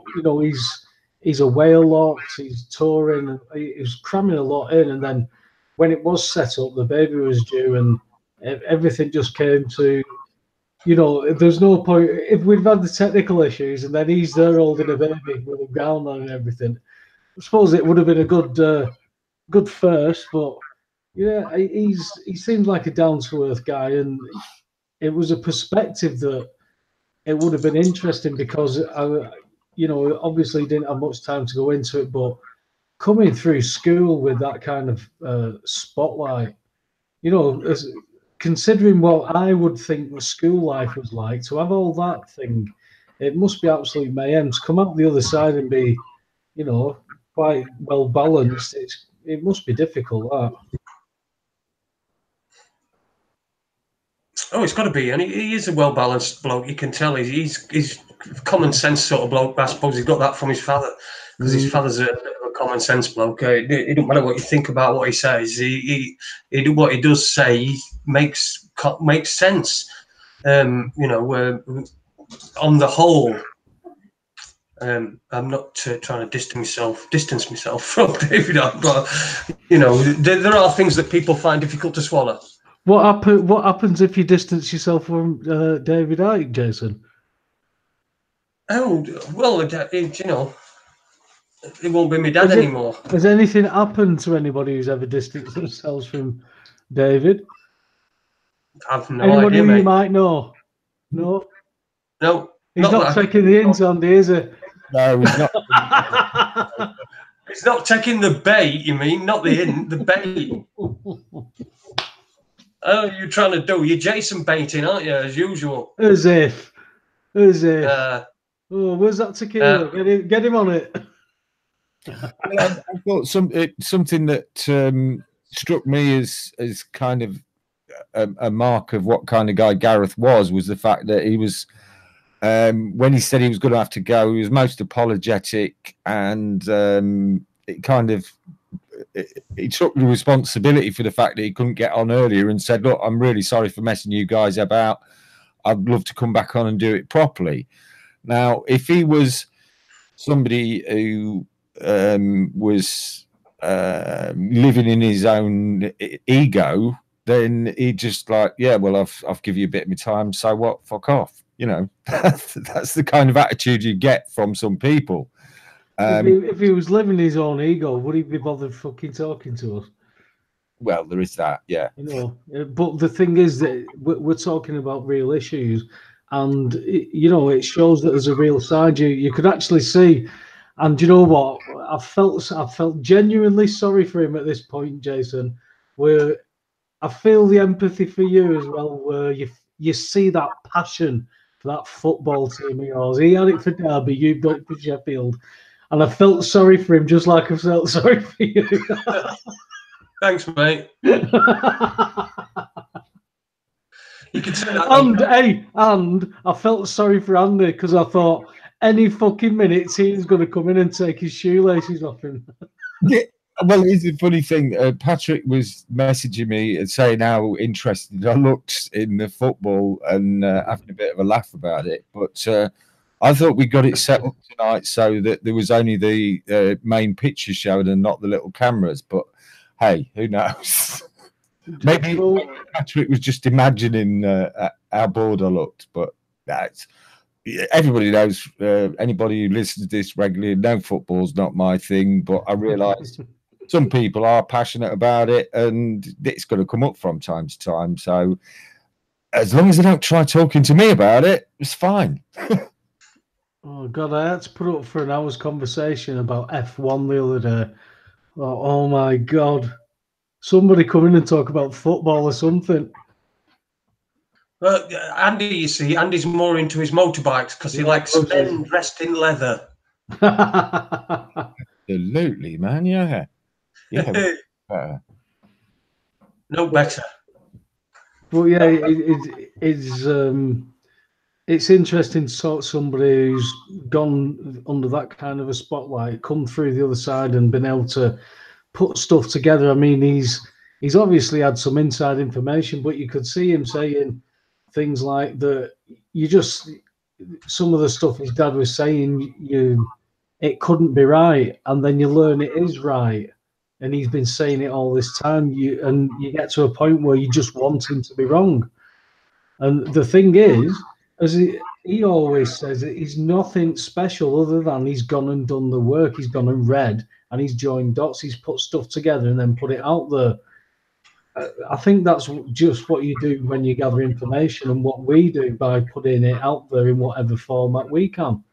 he's away a lot. He's touring, and he was cramming a lot in. And then when it was set up, the baby was due, and everything just came to, there's no point if we've had the technical issues, and then he's there holding a baby with a gown on and everything. I suppose it would have been a good first, but Yeah, he seems like a down to earth guy, and it was a perspective that it would have been interesting because obviously didn't have much time to go into it, but coming through school with that kind of spotlight, considering what I would think school life was like, to have all that thing, it must be absolute mayhem. To come out the other side and be, quite well balanced, it must be difficult, that. Oh, it's got to be, and he is a well-balanced bloke. You can tell he's common sense sort of bloke. I suppose he's got that from his father, because his father's a common sense bloke. It don't matter what you think about what he says. What he does say makes sense. On the whole, I'm not trying to distance myself from David Icke, but there are things that people find difficult to swallow. What happens if you distance yourself from David Icke, Jason? Oh, well, it won't be my dad anymore. Has anything happened to anybody who's ever distanced themselves from David? I've no Anybody idea, who mate. you might know? No? No. He's not taking the hint, Andy, is he? No, he's not. He's not taking the bait, you mean? Not the hint, the bait. Oh, you're trying to do? You're Jason baiting, aren't you, as usual? As if. Oh, where's that tequila? Get him on it. I thought something that struck me as kind of a mark of what kind of guy Gareth was the fact that he was, when he said he was going to have to go, he was most apologetic, and he took the responsibility for the fact that he couldn't get on earlier and said, look, I'm really sorry for messing you guys about. I'd love to come back on and do it properly. Now, if he was somebody who was living in his own ego, then he'd just like, yeah, well, I've given you a bit of my time, so what? Fuck off. That's the kind of attitude you get from some people. If he was living his own ego, would he be bothered fucking talking to us? Well, there is that, yeah. But the thing is that we're talking about real issues, and it shows that there's a real side you could actually see. And you know what? I felt genuinely sorry for him at this point, Jason. Where I feel the empathy for you as well, where you see that passion for that football team of yours. He had it for Derby, you've got it for Sheffield. And I felt sorry for him, just like I felt sorry for you. Thanks, mate. You can say that. And I felt sorry for Andy, because I thought any fucking minute he's going to come in and take his shoelaces off him. Yeah. Well, it's a funny thing. Patrick was messaging me and saying how interested I looked in the football and having a bit of a laugh about it. But I thought we got it set up tonight so that there was only the main picture showed and not the little cameras. But hey, who knows? Maybe Patrick was just imagining how bored I looked. But that's everybody knows. Anybody who listens to this regularly, no, football's not my thing. But I realised some people are passionate about it, and it's going to come up from time to time. So as long as they don't try talking to me about it, it's fine. Oh God, I had to put up for an hour's conversation about F1 the other day. Oh my God, somebody come in and talk about football or something. Well, Andy, you see, Andy's more into his motorbikes because he likes men dressed in leather. Absolutely, man. Yeah. No better. Well, yeah, it's interesting to talk to somebody who's gone under that kind of a spotlight, come through the other side and been able to put stuff together. I mean, he's obviously had some inside information, but you could see him saying things like that. Some of the stuff his dad was saying, it couldn't be right, and then you learn it is right. And he's been saying it all this time. You get to a point where you just want him to be wrong. And the thing is, as he always says, he's nothing special other than he's gone and done the work. He's gone and read, and he's joined dots. He's put stuff together and then put it out there. I think that's just what you do when you gather information, and what we do by putting it out there in whatever format we can.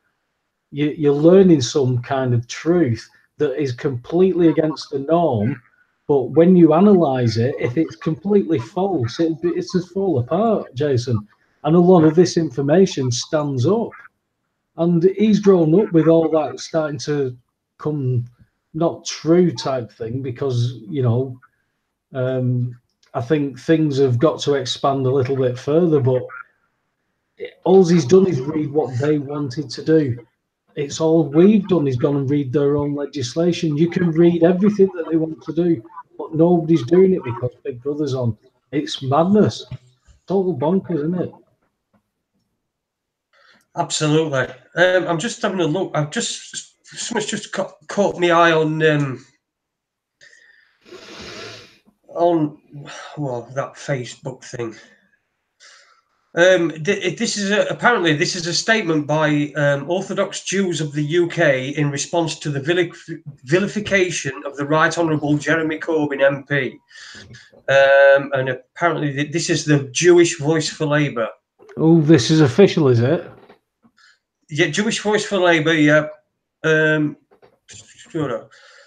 You're learning some kind of truth that is completely against the norm, but when you analyze it, if it's completely false, it's just fall apart, Jason. And a lot of this information stands up. And he's grown up with all that starting to come not true type thing, because, you know, I think things have got to expand a little bit further, but all he's done is read what they wanted to do. It's all we've done is gone and read their own legislation. You can read everything that they want to do, but nobody's doing it because Big Brother's on. It's madness. Total bonkers, isn't it? Absolutely. I'm just having a look. Someone's just caught my eye on that Facebook thing. This is apparently a statement by Orthodox Jews of the UK in response to the vilification of the Right Honourable Jeremy Corbyn MP, and apparently this is the Jewish Voice for Labour. Oh, this is official, is it? Yeah, Jewish Voice for Labour. Yeah.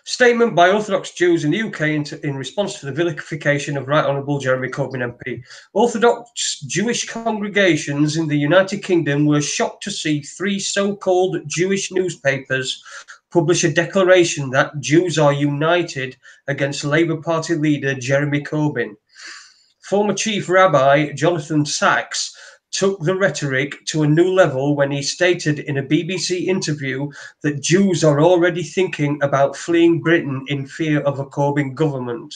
Statement by Orthodox Jews in the UK in response to the vilification of Right Honourable Jeremy Corbyn MP. Orthodox Jewish congregations in the United Kingdom were shocked to see 3 so-called Jewish newspapers publish a declaration that Jews are united against Labour Party leader Jeremy Corbyn. Former Chief Rabbi Jonathan Sachs took the rhetoric to a new level when he stated in a BBC interview that Jews are already thinking about fleeing Britain in fear of a Corbyn government.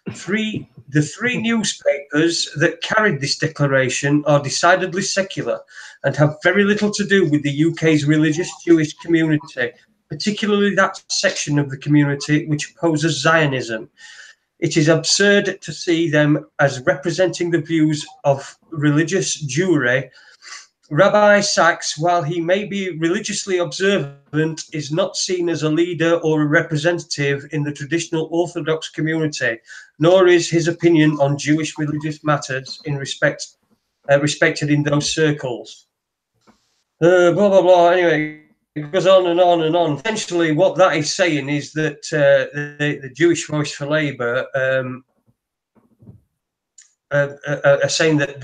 The 3 newspapers that carried this declaration are decidedly secular and have very little to do with the UK's religious Jewish community, particularly that section of the community which opposes Zionism. It is absurd to see them as representing the views of religious Jewry. Rabbi Sachs, while he may be religiously observant, is not seen as a leader or a representative in the traditional Orthodox community, nor is his opinion on Jewish religious matters respected in those circles. Blah, blah, blah. Anyway, it goes on and on and on. Essentially, what that is saying is that the Jewish Voice for Labour are saying that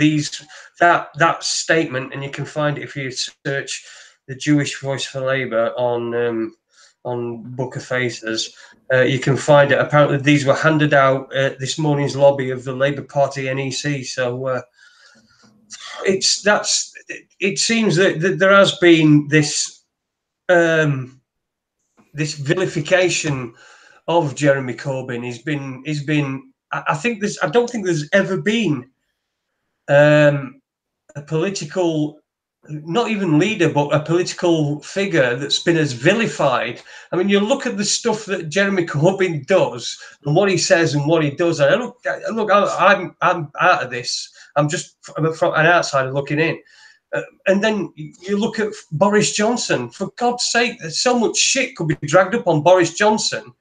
that statement, and you can find it if you search the Jewish Voice for Labour on Book of Faces. You can find it. Apparently, these were handed out at this morning's lobby of the Labour Party NEC. So it seems that there has been this this vilification of Jeremy Corbyn. He's been. I don't think there's ever been a political, not even leader, but a political figure that's been as vilified. I mean, you look at the stuff that Jeremy Corbyn does and what he says and what he does. And I'm out of this. I'm just from an outsider looking in. And then you look at Boris Johnson. For God's sake, so much shit could be dragged up on Boris Johnson,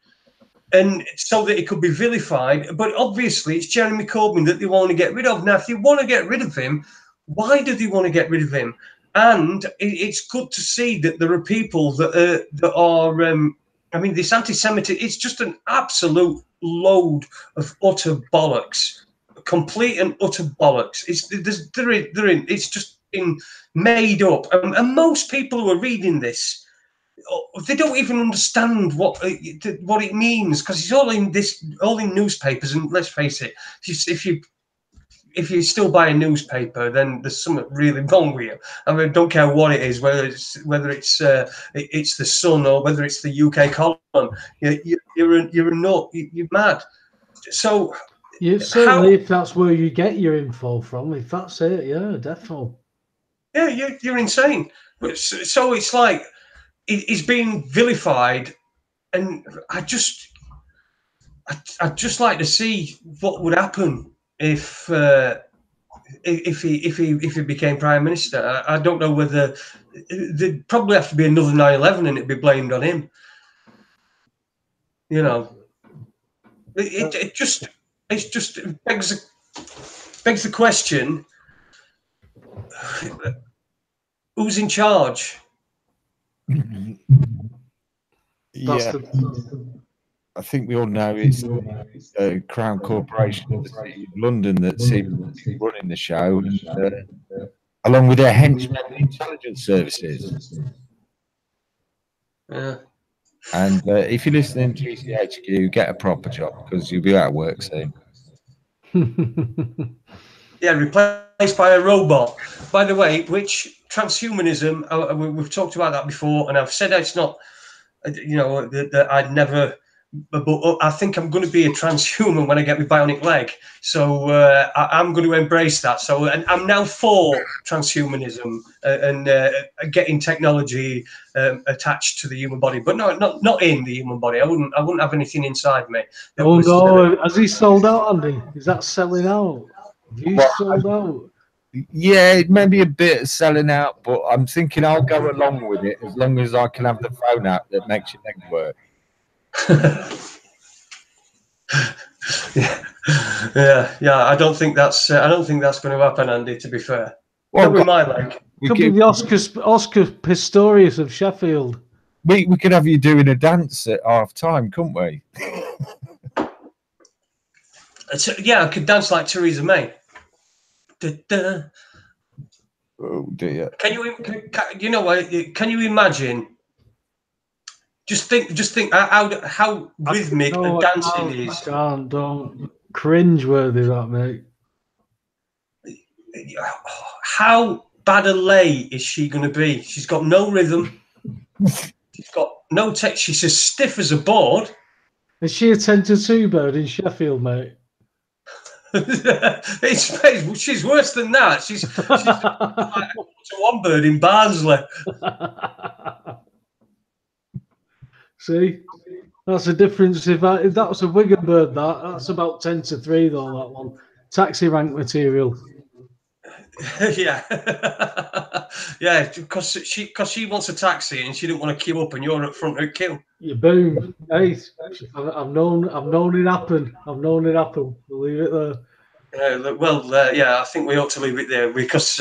and so that it could be vilified. But obviously, it's Jeremy Corbyn that they want to get rid of. Now, if they want to get rid of him, why do they want to get rid of him? And it's good to see that there are people that are. I mean, this anti-Semitism, it's just an absolute load of utter bollocks, complete and utter bollocks. It's just been made up, and most people who are reading this, they don't even understand what it means, because it's all in newspapers. And let's face it, if you still buy a newspaper, then there's something really wrong with you. I mean, I don't care what it is, whether it's the Sun or whether it's the UK column. You're mad. So certainly, if that's where you get your info from, if that's it, yeah, definitely. Yeah, you're insane. But so it's like he's being vilified, and I'd just like to see what would happen if he became prime minister. I don't know whether there'd probably have to be another 9/11 and it'd be blamed on him. You know, it just it's just begs the question: who's in charge? Yeah, I think we all know it's Crown Corporation of the City of London that seems to be running the show, and, along with their henchmen, the intelligence services. Yeah. And if you're listening to GCHQ, get a proper job because you'll be out of work soon. Yeah, replaced by a robot. By the way, which transhumanism, we've talked about that before, and I've said it's not, you know, that I'd never, but I think I'm going to be a transhuman when I get my bionic leg. So I'm going to embrace that. So, and I'm now for transhumanism and getting technology attached to the human body, but not in the human body. I wouldn't have anything inside me. Oh no! Has he sold out, Andy? Is that selling out? Have you sold out? Yeah, it may be a bit selling out, but I'm thinking I'll go along with it as long as I can have the phone app that makes your leg work. yeah. I don't think that's going to happen, Andy. To be fair, Well, with my leg. Could be the Oscar Pistorius of Sheffield. We could have you doing a dance at half time, couldn't we? Yeah, I could dance like Theresa May. Da-da. Oh dear! Can you imagine? Just think how rhythmic the dancing is. Don't cringe-worthy that, mate. How bad a lay is she going to be? She's got no rhythm. She's got no text. She's as stiff as a board. Is she a 10-2 bird in Sheffield, mate? She's worse than that. She's like a 1 bird in Barnsley. See, that's a difference. If that's a Wigan bird, that's about 10-3 though. That one, taxi rank material. Yeah, yeah, because she wants a taxi and she didn't want to queue up, and you're up front at queue. Yeah, boom. Hey, I've known it happen. We'll leave it there. Yeah, I think we ought to leave it there because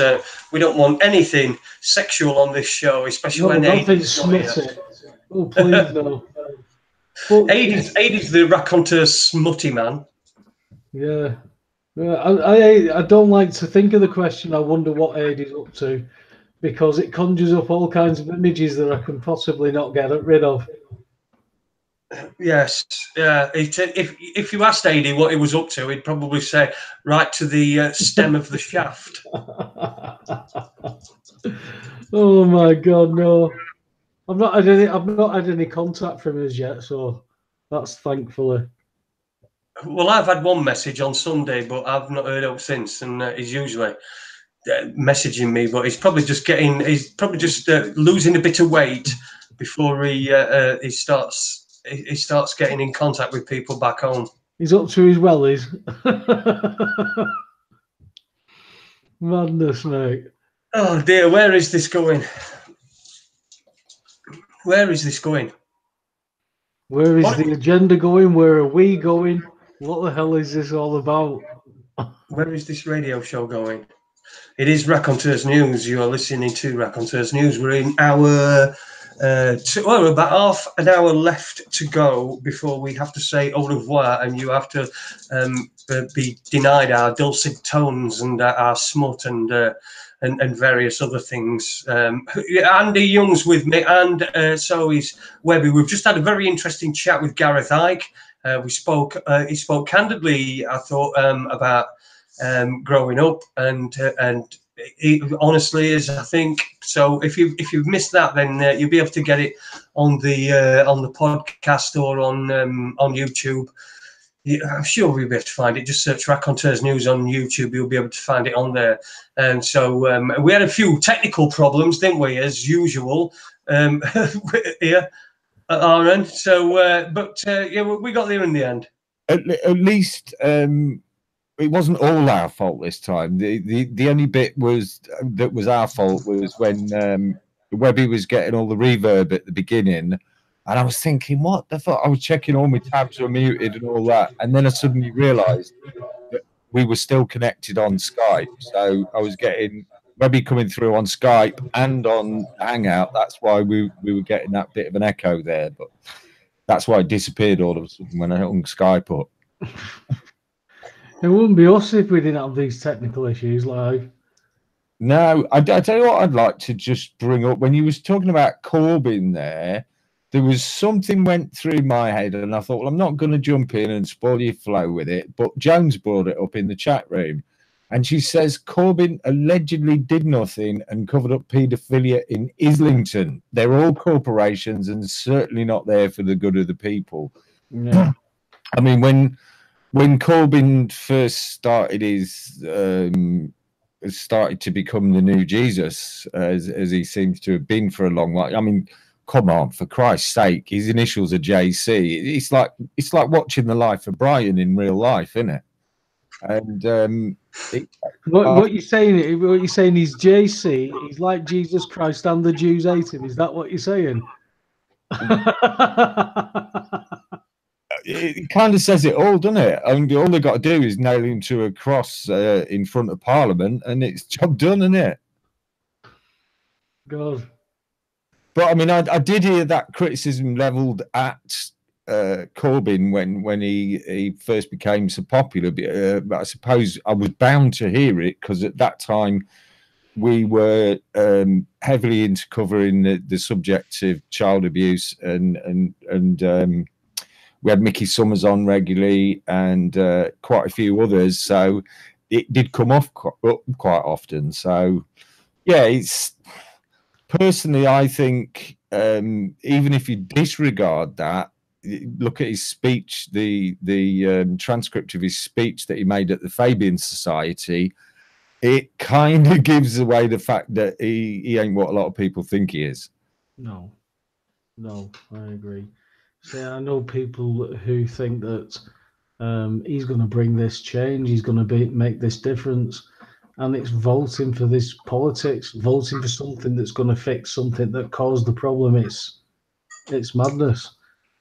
we don't want anything sexual on this show, especially when Aidy's smutty. Oh, please no. Aidy's the Raconteurs smutty man. Yeah. I don't like to think of the question, I wonder what Aidy's up to, because it conjures up all kinds of images that I can possibly not get rid of. Yes, yeah. If you asked Aidy what he was up to, he'd probably say right to the stem of the shaft. Oh my God, no! I've not had any contact from us yet, so that's thankfully. Well, I've had one message on Sunday, but I've not heard of since, and he's usually messaging me, but he's probably just losing a bit of weight before he starts getting in contact with people back home. He's up to his wellies. Madness, mate. Oh dear, where is this going? Where is this going? Where is the agenda going? Where are we going? What the hell is this all about? Where is this radio show going? It is Raconteurs News. You are listening to Raconteurs News. We're in our about half an hour left to go before we have to say au revoir, and you have to be denied our dulcet tones and our smut and various other things. Andy Young's with me, and so is Webby. We've just had a very interesting chat with Gareth Icke. He spoke candidly, I thought, about growing up, and he honestly is, I think. So if you've missed that, then you'll be able to get it on the podcast or on YouTube. I'm sure we'll be able to find it. Just search Raconteurs News on YouTube. You'll be able to find it on there. And so we had a few technical problems, didn't we, as usual, here at our end. So, yeah, we got there in the end. At least it wasn't all our fault this time. The only bit that was our fault was when Webby was getting all the reverb at the beginning, And I was thinking, what the fuck? I was checking all my tabs were muted and all that. And then I suddenly realized that we were still connected on Skype. So I was getting Webby coming through on Skype and on Hangout. That's why we were getting that bit of an echo there. But that's why it disappeared all of a sudden when I hung Skype up. It wouldn't be us if we didn't have these technical issues live. No, I tell you what I'd like to just bring up. When you was talking about Corbyn there was something went through my head, and I thought, well, I'm not going to jump in and spoil your flow with it. But Jones brought it up in the chat room, and she says Corbyn allegedly did nothing and covered up paedophilia in Islington. They're all corporations and certainly not there for the good of the people. Yeah. I mean, when Corbyn first started his started to become the new Jesus, as he seems to have been for a long while. I mean, come on, for Christ's sake, his initials are JC. It's like watching the life of Brian in real life, isn't it? And what you're saying is JC. He's like Jesus Christ, and the Jews hate him. Is that what you're saying? It kind of says it all, doesn't it? And all they've got to do is nail him to a cross in front of Parliament, and it's job done, isn't it? God. But I mean, I did hear that criticism levelled at Corbyn when he first became so popular. But I suppose I was bound to hear it because at that time we were heavily into covering the subject of child abuse, and we had Mickey Summers on regularly and quite a few others. So it did come off quite often. So yeah, it's personally, I think even if you disregard that, look at his speech, the transcript of his speech that he made at the Fabian Society, it kind of gives away the fact that he ain't what a lot of people think he is. No, I agree. See, I know people who think that he's going to bring this change, he's going to make this difference, and it's voting for this politics, voting for something that's going to fix something that caused the problem. It's madness.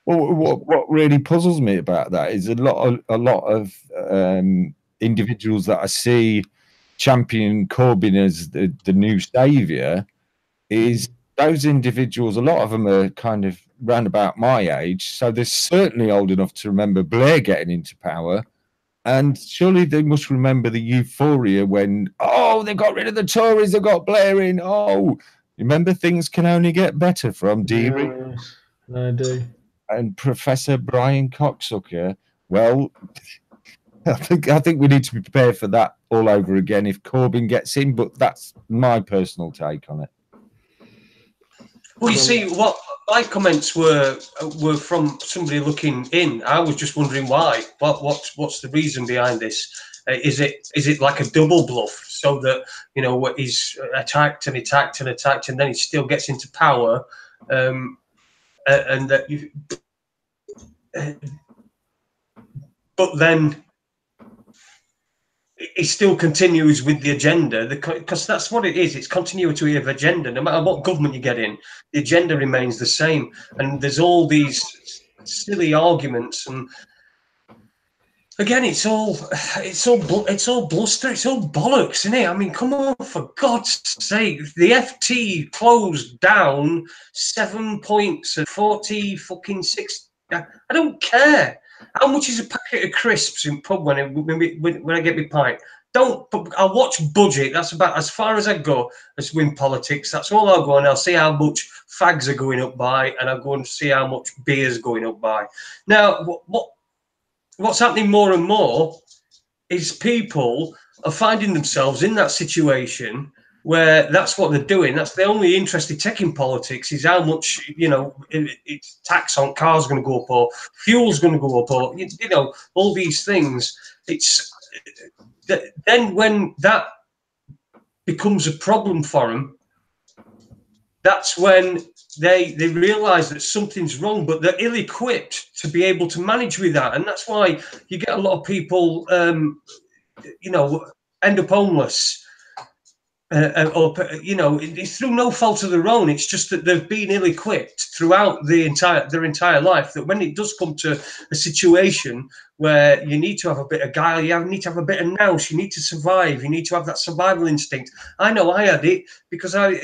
Well, what really puzzles me about that is a lot of individuals that I see champion Corbyn as the new saviour is those individuals. A lot of them are kind of round about my age, so they're certainly old enough to remember Blair getting into power, and surely they must remember the euphoria when, oh, they got rid of the Tories, they got Blair in. Oh, remember, things can only get better from Deary. Yes, I do. And Professor Brian Cocksucker. Well, I think we need to be prepared for that all over again if Corbyn gets in, but that's my personal take on it. Well, you see, what my comments were from somebody looking in. I was just wondering why. What's the reason behind this? Is it like a double bluff, so that he's attacked and attacked and attacked, and then he still gets into power, and that but then he still continues with the agenda, because that's what it is. It's continuity of agenda. No matter what government you get in, the agenda remains the same. And there's all these silly arguments, and again, it's all bluster, it's all bollocks, isn't it? I mean, come on, for God's sake! The FT closed down 7 points at 46. I don't care. How much is a packet of crisps in pub when I get my pint? I'll watch budget. That's about as far as I go as win politics. That's all I'll go, and I'll see how much fags are going up by, and I'll go and see how much beer's going up by. Now, what's happening more and more is people are finding themselves in that situation where that's what they're doing. That's the only interest they take in politics, is how much, it's tax on cars going to go up, or fuel's going to go up, or, all these things. It's then when that becomes a problem for them, that's when they realise that something's wrong, but they're ill-equipped to be able to manage with that. And that's why you get a lot of people, end up homeless. or you know, it's through no fault of their own. It's just that they've been ill-equipped throughout their entire life. That when it does come to a situation where you need to have a bit of guile, you need to have a bit of nous, you need to survive, you need to have that survival instinct. I know I had it because I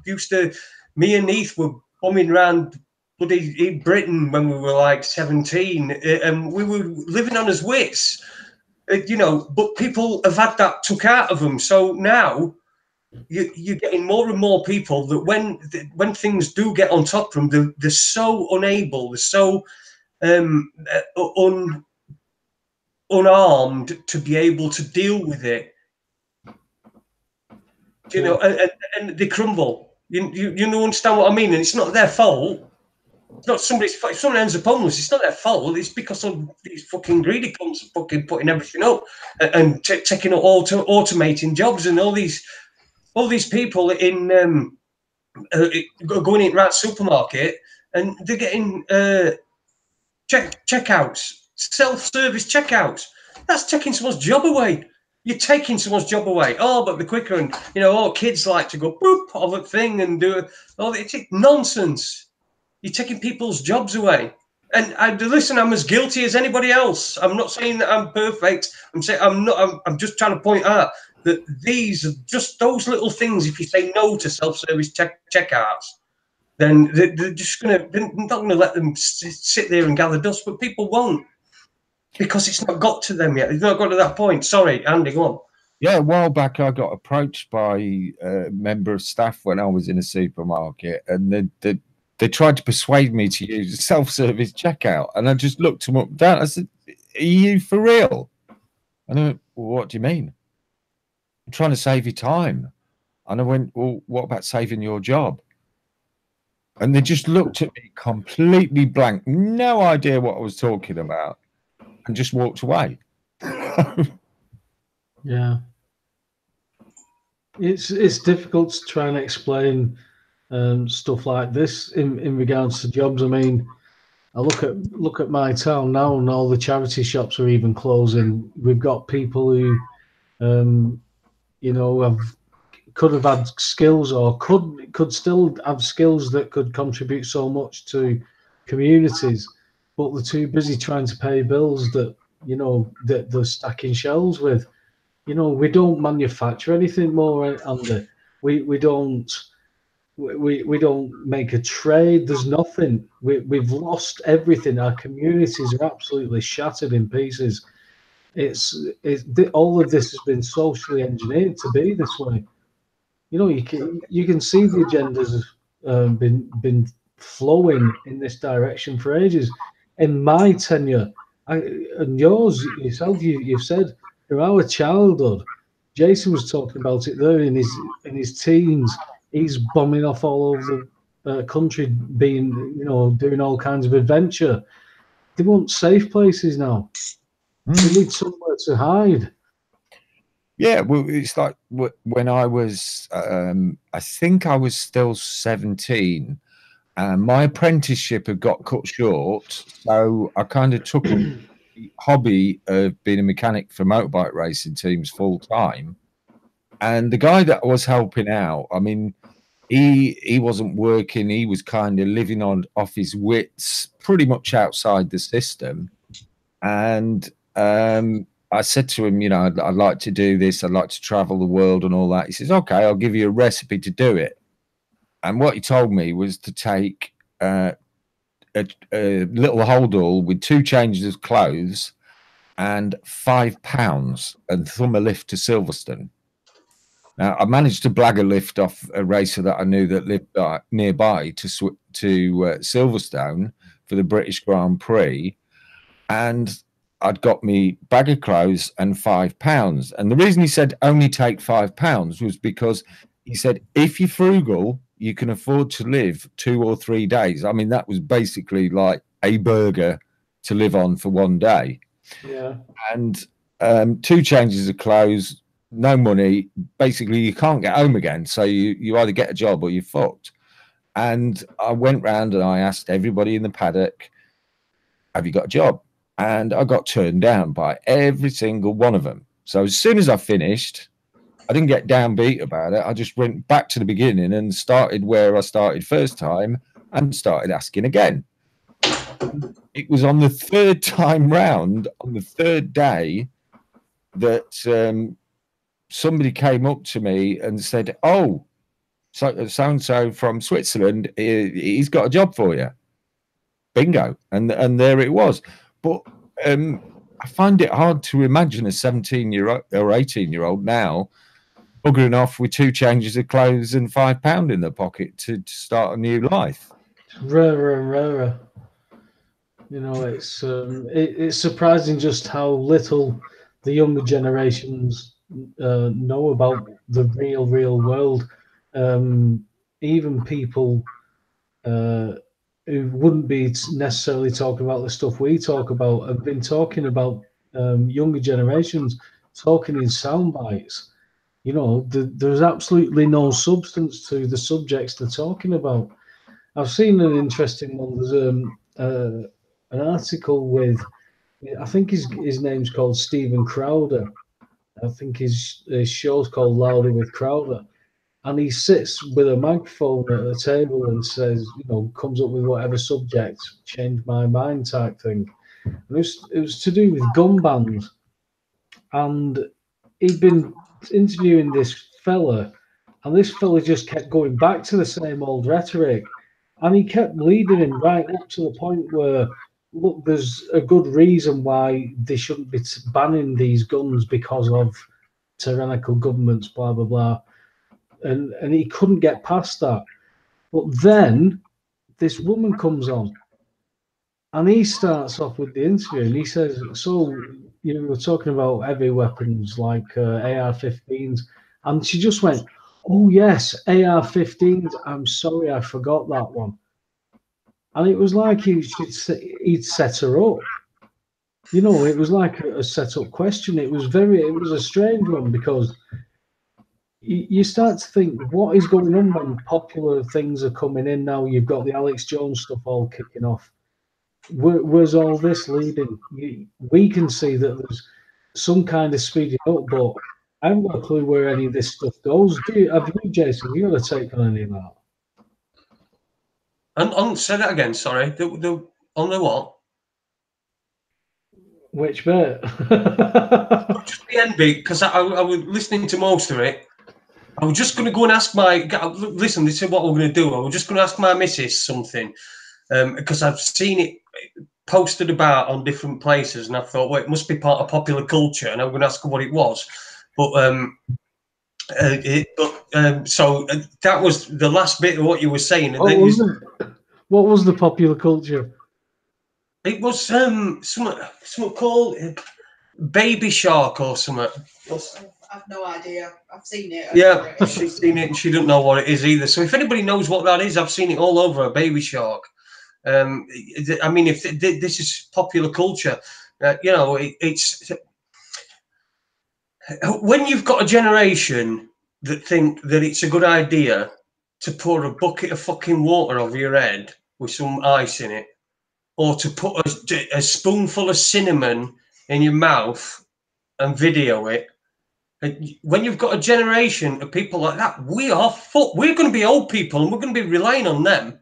used to. Me and Neith were bumming around bloody Britain when we were like 17, and we were living on his wits. You know, but people have had that took out of them. So now you're getting more and more people that when things do get on top of them, they're so unable, they're so unarmed to be able to deal with it. You know, and they crumble. You understand what I mean? And it's not their fault. It's not somebody's fault. If someone ends up homeless, it's not their fault. It's because of these fucking greedy cunts fucking putting everything up and taking up automating jobs, and all these people in going in right supermarket, and they're getting checkouts, self-service checkouts. That's taking someone's job away. You're taking someone's job away. Oh, but the quicker, and you know, kids like to go boop of a thing and do it. Oh, it's nonsense. You're taking people's jobs away. And listen, I'm as guilty as anybody else. I'm not saying that I'm perfect. I'm saying I'm not. I'm just trying to point out that these are just those little things. If you say no to self-service checkouts, then they're just they're not going to let them sit there and gather dust. But people won't, because it's not got to them yet. It's not got to that point. Sorry, Andy, go on. Yeah, a while back I got approached by a member of staff when I was in a supermarket, and they tried to persuade me to use a self-service checkout, and I just looked them up and down. I said, "Are you for real?" And I went, "Well, what do you mean?" "I'm trying to save you time." And I went, "Well, what about saving your job?" And they just looked at me completely blank, no idea what I was talking about, and just walked away. Yeah. It's difficult to try and explain stuff like this in regards to jobs. I mean, I look at my town now, and all the charity shops are even closing. We've got people who, you know, could have had skills, or could still have skills that could contribute so much to communities, but they're too busy trying to pay bills that, you know, that they're stacking shelves with. You know, we don't manufacture anything more, Andy. We don't make a trade. There's nothing. We've lost everything. Our communities are absolutely shattered in pieces. All of this has been socially engineered to be this way. You know, you can see the agendas have been flowing in this direction for ages. In my tenure, and yours yourself, you've said from our childhood. Jason was talking about it there in his teens. He's bombing off all over the country, being, you know, doing all kinds of adventure. They want safe places now. They need somewhere to hide. Yeah, well, it's like when I was, I think I was still 17, and my apprenticeship had got cut short, so I kind of took the hobby of being a mechanic for motorbike racing teams full time. And the guy that I was helping out, I mean, he wasn't working. He was kind of living off his wits, pretty much outside the system. And I said to him, you know, I'd like to do this. I'd like to travel the world and all that. He says, okay, I'll give you a recipe to do it. And what he told me was to take a little holdall with 2 changes of clothes and £5 and thumb a lift to Silverstone. Now, I managed to blag a lift off a racer that I knew that lived nearby to Silverstone for the British Grand Prix. And I'd got me bag of clothes and £5. And the reason he said only take £5 was because he said, if you're frugal, you can afford to live 2 or 3 days. I mean, that was basically like a burger to live on for one day. Yeah. And 2 changes of clothes, no money. Basically, you can't get home again. So you either get a job or you're fucked. And I went round and I asked everybody in the paddock, have you got a job? And I got turned down by every single one of them. So as soon as I finished, I didn't get downbeat about it. I just went back to the beginning and started where I started first time and started asking again. It was on the third time round, on the third day, that somebody came up to me and said, "Oh, so-and-so from Switzerland, he's got a job for you." Bingo. And there it was. But I find it hard to imagine a 17-year-old or 18-year-old now buggering off with 2 changes of clothes and £5 in their pocket to start a new life. It's rarer and rarer. You know, it's surprising just how little the younger generations know about the real world. Even people who wouldn't be necessarily talking about the stuff we talk about have been talking about younger generations talking in sound bites. You know, there's absolutely no substance to the subjects they're talking about. I've seen an interesting one. There's an article with, I think his name's called Stephen Crowder. I think his show's called Louder with Crowder. And he sits with a microphone at a table and says, you know, comes up with whatever subject, change my mind type thing. And it was to do with gun bans. And he'd been interviewing this fella, and this fella just kept going back to the same old rhetoric. And he kept leading him right up to the point where, look, there's a good reason why they shouldn't be banning these guns because of tyrannical governments, blah, blah, blah. And he couldn't get past that. But then this woman comes on, and he starts off with the interview, and he says, so, you know, we're talking about heavy weapons like AR-15s. And she just went, oh, yes, AR-15s. I'm sorry, I forgot that one. And it was like he'd set her up. You know, it was like a set-up question. It was a strange one, because you start to think, what is going on when popular things are coming in now? You've got the Alex Jones stuff all kicking off. Where's all this leading? We can see that there's some kind of speeding up, but I haven't got a clue where any of this stuff goes. Have you, Jason? You got a take on any of that? And say that again. Sorry. On the what? Which bit? Just the end bit, because I was listening to most of it. I was just going to go and ask listen, this is what we're going to do. I was just going to ask my missus something, because I've seen it posted about on different places, and I thought, well, it must be part of popular culture, and I'm going to ask her what it was. But so that was the last bit of what you were saying. And what was the popular culture? It was something called Baby Shark or something. I've no idea. I've seen it. Yeah, she's seen it and she doesn't know what it is either. So if anybody knows what that is, I've seen it all over. A Baby Shark. I mean, if this is popular culture, you know, it's when you've got a generation that think that it's a good idea to pour a bucket of fucking water over your head with some ice in it, or to put a spoonful of cinnamon in your mouth and video it. When you've got a generation of people like that, we're going to be old people, and we're going to be relying on them.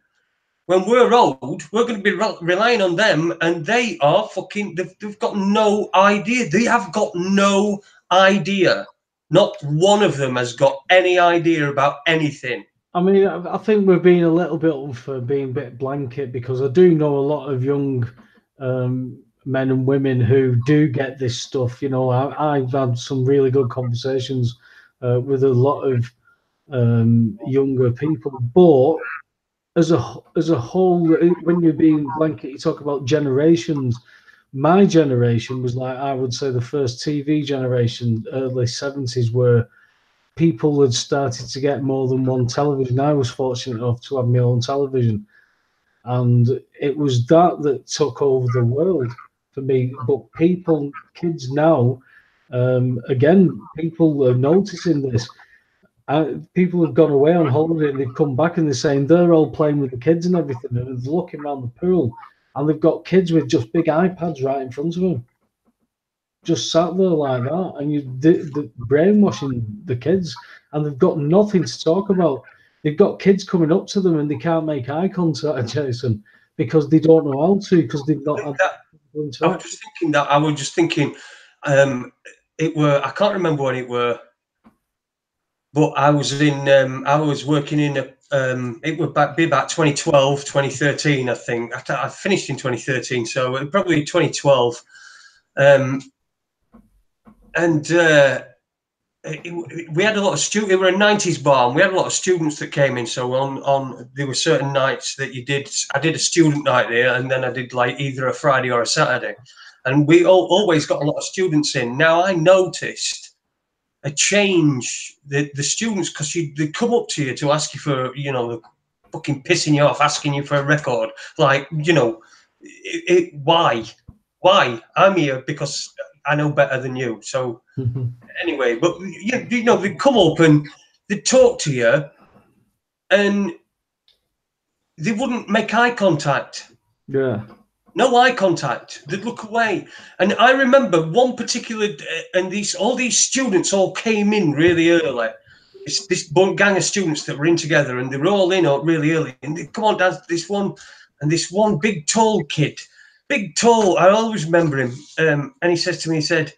When we're old, we're going to be relying on them, and they are fucking, they've got no idea. They have got no idea. Not one of them has got any idea about anything. I mean, I think we're being a little bit unfair, being a bit blanket, because I do know a lot of young men and women who do get this stuff. You know, I've had some really good conversations with a lot of younger people, but as a whole, when you're being blanket, you talk about generations. My generation was like, I would say, the first TV generation, early 70s, where people had started to get more than one television. I was fortunate enough to have my own television, and it was that took over the world for me. But kids now, again, people are noticing this. People have gone away on holiday and they've come back and they're saying they're all playing with the kids and everything, and they're looking around the pool and they've got kids with just big iPads right in front of them. just sat there like that, and the brainwashing the kids, and they've got nothing to talk about. They've got kids coming up to them and they can't make eye contact, Jason, because they don't know how to, because they've not had I was just thinking that. I was just thinking, it were. I can't remember when it were, but I was working in a. It would be about 2012, 2013, I think. I finished in 2013, so probably 2012. We had a lot of students. It were a 90s bar, and we had a lot of students that came in. So on there were certain nights that I did a student night there, and then I did like either a Friday or a Saturday, and we always got a lot of students in. Now I noticed a change. The students, because they come up to you to ask you for, the fucking pissing you off, asking you for a record, like, why? I'm here because I know better than you. So anyway, but they come up and they talk to you, and they wouldn't make eye contact. Yeah. No eye contact. They'd look away. And I remember one particular, and all these students all came in really early. It's this gang of students that were in together, and they were all in really early. And they come on, dance. This one big tall kid, I always remember him. And he says to me, he said,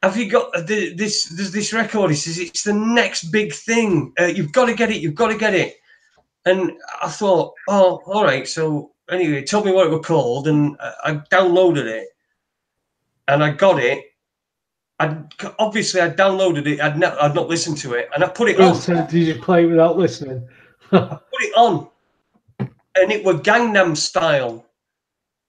"Have you got this record?" He says, "It's the next big thing. You've got to get it. You've got to get it." And I thought, oh, all right. So anyway, he told me what it was called, and I downloaded it, and I got it. Obviously I downloaded it. I'd not listened to it, and I put it on. Did you play without listening? I put it on, and it was Gangnam Style,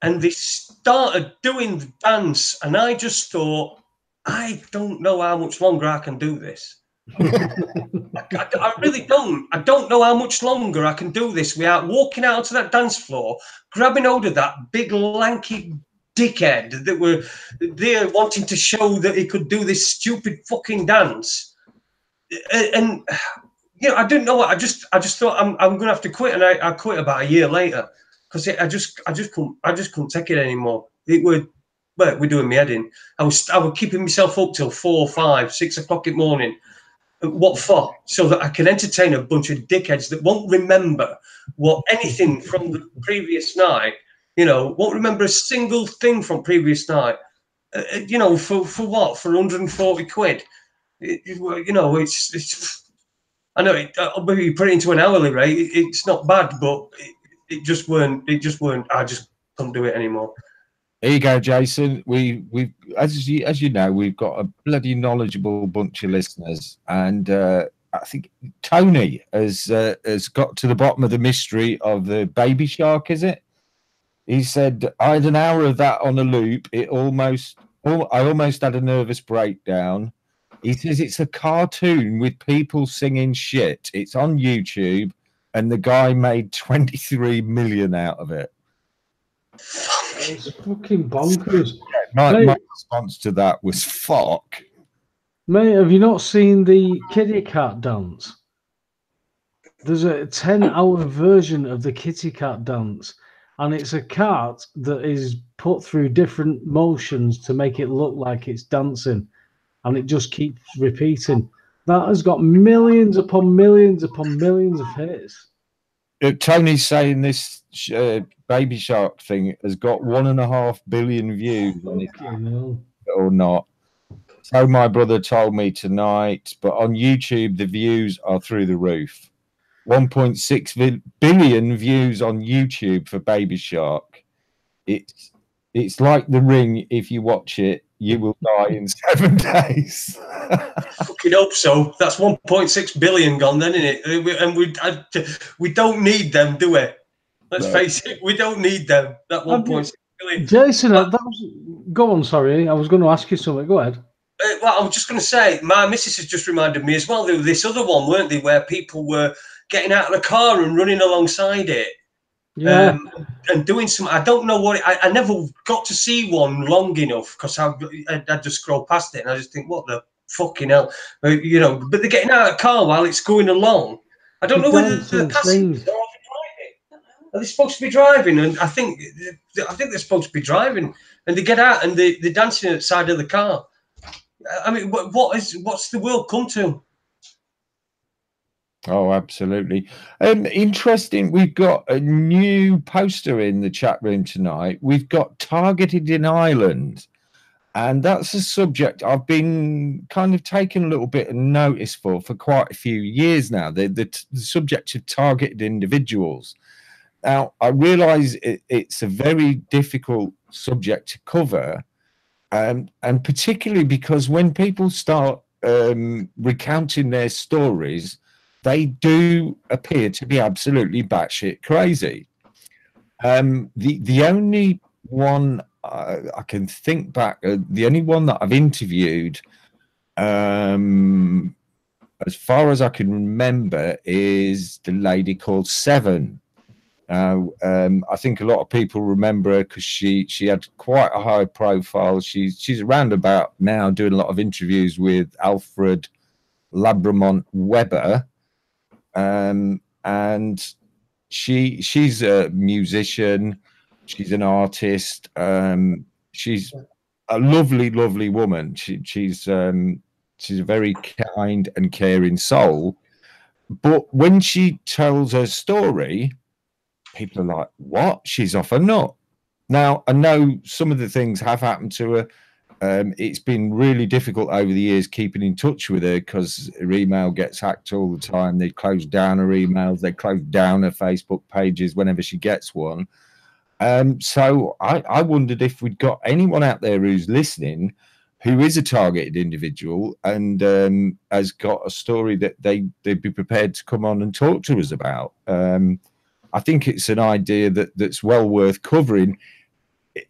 and they started doing the dance, and I just thought, I don't know how much longer I can do this. I really don't. I don't know how much longer I can do this without walking out onto that dance floor, grabbing hold of that big lanky dickhead that were there wanting to show that he could do this stupid fucking dance. And I didn't know what. I just thought I'm gonna have to quit, and I quit about a year later because I just couldn't take it anymore. It would. Well, we're doing me head in. I was keeping myself up till 4, 5, 6 o'clock in the morning. What for? So that I can entertain a bunch of dickheads that won't remember anything from the previous night. Won't remember a single thing from previous night. For what? For 140 quid. It's. I know. Maybe you put it into an hourly rate. It's not bad, but it just weren't. I just couldn't do it anymore. Here you go, Jason. We as you know, we've got a bloody knowledgeable bunch of listeners, and I think Tony has got to the bottom of the mystery of the Baby Shark. Is it? He said I had an hour of that on a loop. I almost had a nervous breakdown. He says it's a cartoon with people singing shit. It's on YouTube, and the guy made 23 million out of it. It's fucking bonkers. My response to that was fuck. Mate, have you not seen the kitty cat dance? There's a 10-hour version of the kitty cat dance, and it's a cat that is put through different motions to make it look like it's dancing, and it just keeps repeating. That has got millions upon millions upon millions of hits. Tony's saying this Baby Shark thing has got 1.5 billion views on it, or not. So my brother told me tonight, but on YouTube the views are through the roof. 1.6 billion views on YouTube for Baby Shark. It's like The Ring. If you watch it, you will die in 7 days. Fucking hope so. That's 1.6 billion gone then, isn't it? And we don't need them, do we? Let's face it, we don't need them. That 1.6 billion. Jason, go on. Sorry, I was going to ask you something. Go ahead. Well, I was just going to say, my missus has just reminded me as well. There was this other one, weren't they, where people were getting out of the car and running alongside it. Yeah. And doing some. I don't know what. I never got to see one long enough because I just scroll past it and I just think, what the fucking hell, But they're getting out of the car while it's going along. I don't know whether the passengers are they supposed to be driving, and I think they're supposed to be driving. and they get out and they're dancing at the side of the car. I mean, what's the world come to? Oh, absolutely. Interesting. We've got a new poster in the chat room tonight. We've got targeted in Ireland. And that's a subject I've been kind of taking a little bit of notice for quite a few years now, the subject of targeted individuals. Now, I realise it's a very difficult subject to cover, and particularly because when people start recounting their stories, they do appear to be absolutely batshit crazy. The only one I can think back, the only one that I've interviewed, as far as I can remember, is the lady called Seven. I think a lot of people remember her because she had quite a high profile. She's around about now doing a lot of interviews with Alfred Labramont Weber, and she's a musician. She's an artist. She's a lovely woman. She's a very kind and caring soul. But when she tells her story, people are like, "What? She's off a nut." Now, I know some of the things have happened to her. It's been really difficult over the years keeping in touch with her because her email gets hacked all the time. They close down her emails. They close down her Facebook pages whenever she gets one. So I wondered if we'd got anyone out there who's listening who is a targeted individual and has got a story that they'd be prepared to come on and talk to us about. I think it's an idea that's well worth covering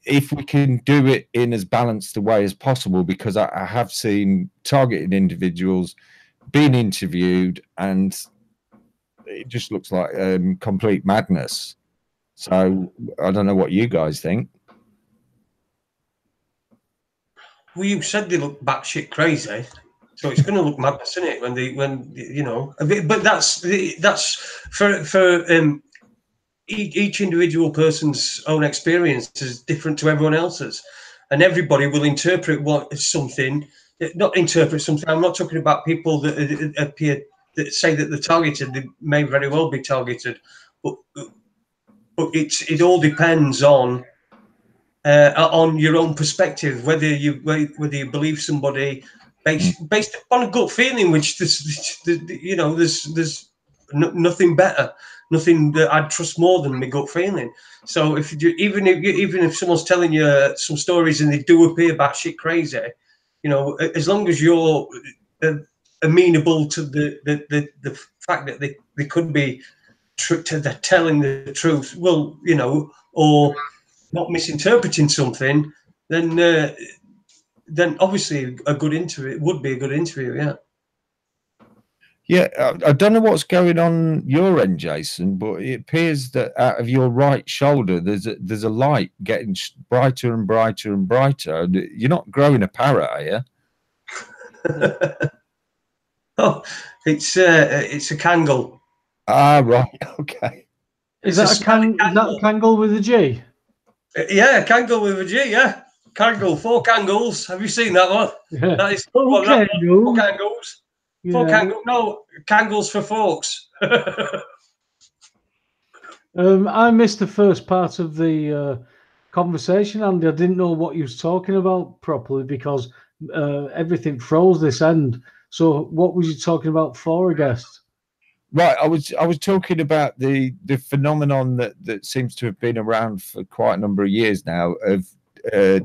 if we can do it in as balanced a way as possible, because I have seen targeted individuals being interviewed and it just looks like complete madness. So I don't know what you guys think. Well, you said they look batshit crazy, so it's going to look madness, isn't it? When you know, but that's for each individual person's own experience is different to everyone else's, and everybody will interpret something. Not interpret something. I'm not talking about people that appear that say that they're targeted. They may very well be targeted, but it all depends on your own perspective, whether you believe somebody based upon a gut feeling, which there's nothing better, nothing that I'd trust more than my gut feeling. So even if someone's telling you some stories and they do appear batshit crazy, as long as you're amenable to the fact that they could be telling the truth, or not misinterpreting something, then obviously a good interview would be a good interview. Yeah, I don't know what's going on your end, Jason, but it appears that out of your right shoulder there's a light getting brighter and brighter and brighter. You're not growing a parrot, are you? Oh, it's a Kangol. Ah, right. Okay. Is that a Kangol with a G? Yeah, Kangol with a G. Yeah, Kangol, 4 Kangols. Have you seen that one? Yeah. That is Four Kangol. 4 Kangols. Yeah. 4 Kangol. No, Kangles for forks. I missed the first part of the conversation, Andy. I didn't know what you was talking about properly because everything froze this end. So what was you talking about for a guest? Right, I was talking about the phenomenon that seems to have been around for quite a number of years now of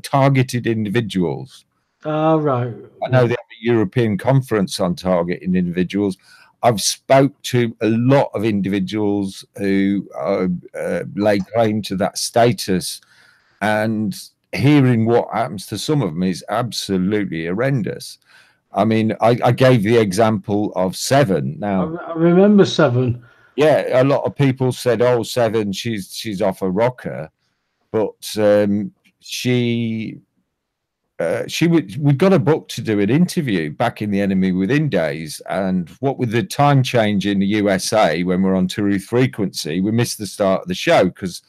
targeted individuals. Right. I know they have a European conference on targeting individuals. I've spoke to a lot of individuals who lay claim to that status, and hearing what happens to some of them is absolutely horrendous. I mean, I gave the example of Seven. Now, I remember Seven. Yeah, a lot of people said, "Oh, Seven, she's off a rocker," but we got a book to do an interview back in the Enemy Within days, and what with the time change in the USA when we're on Truth Frequency, we missed the start of the show because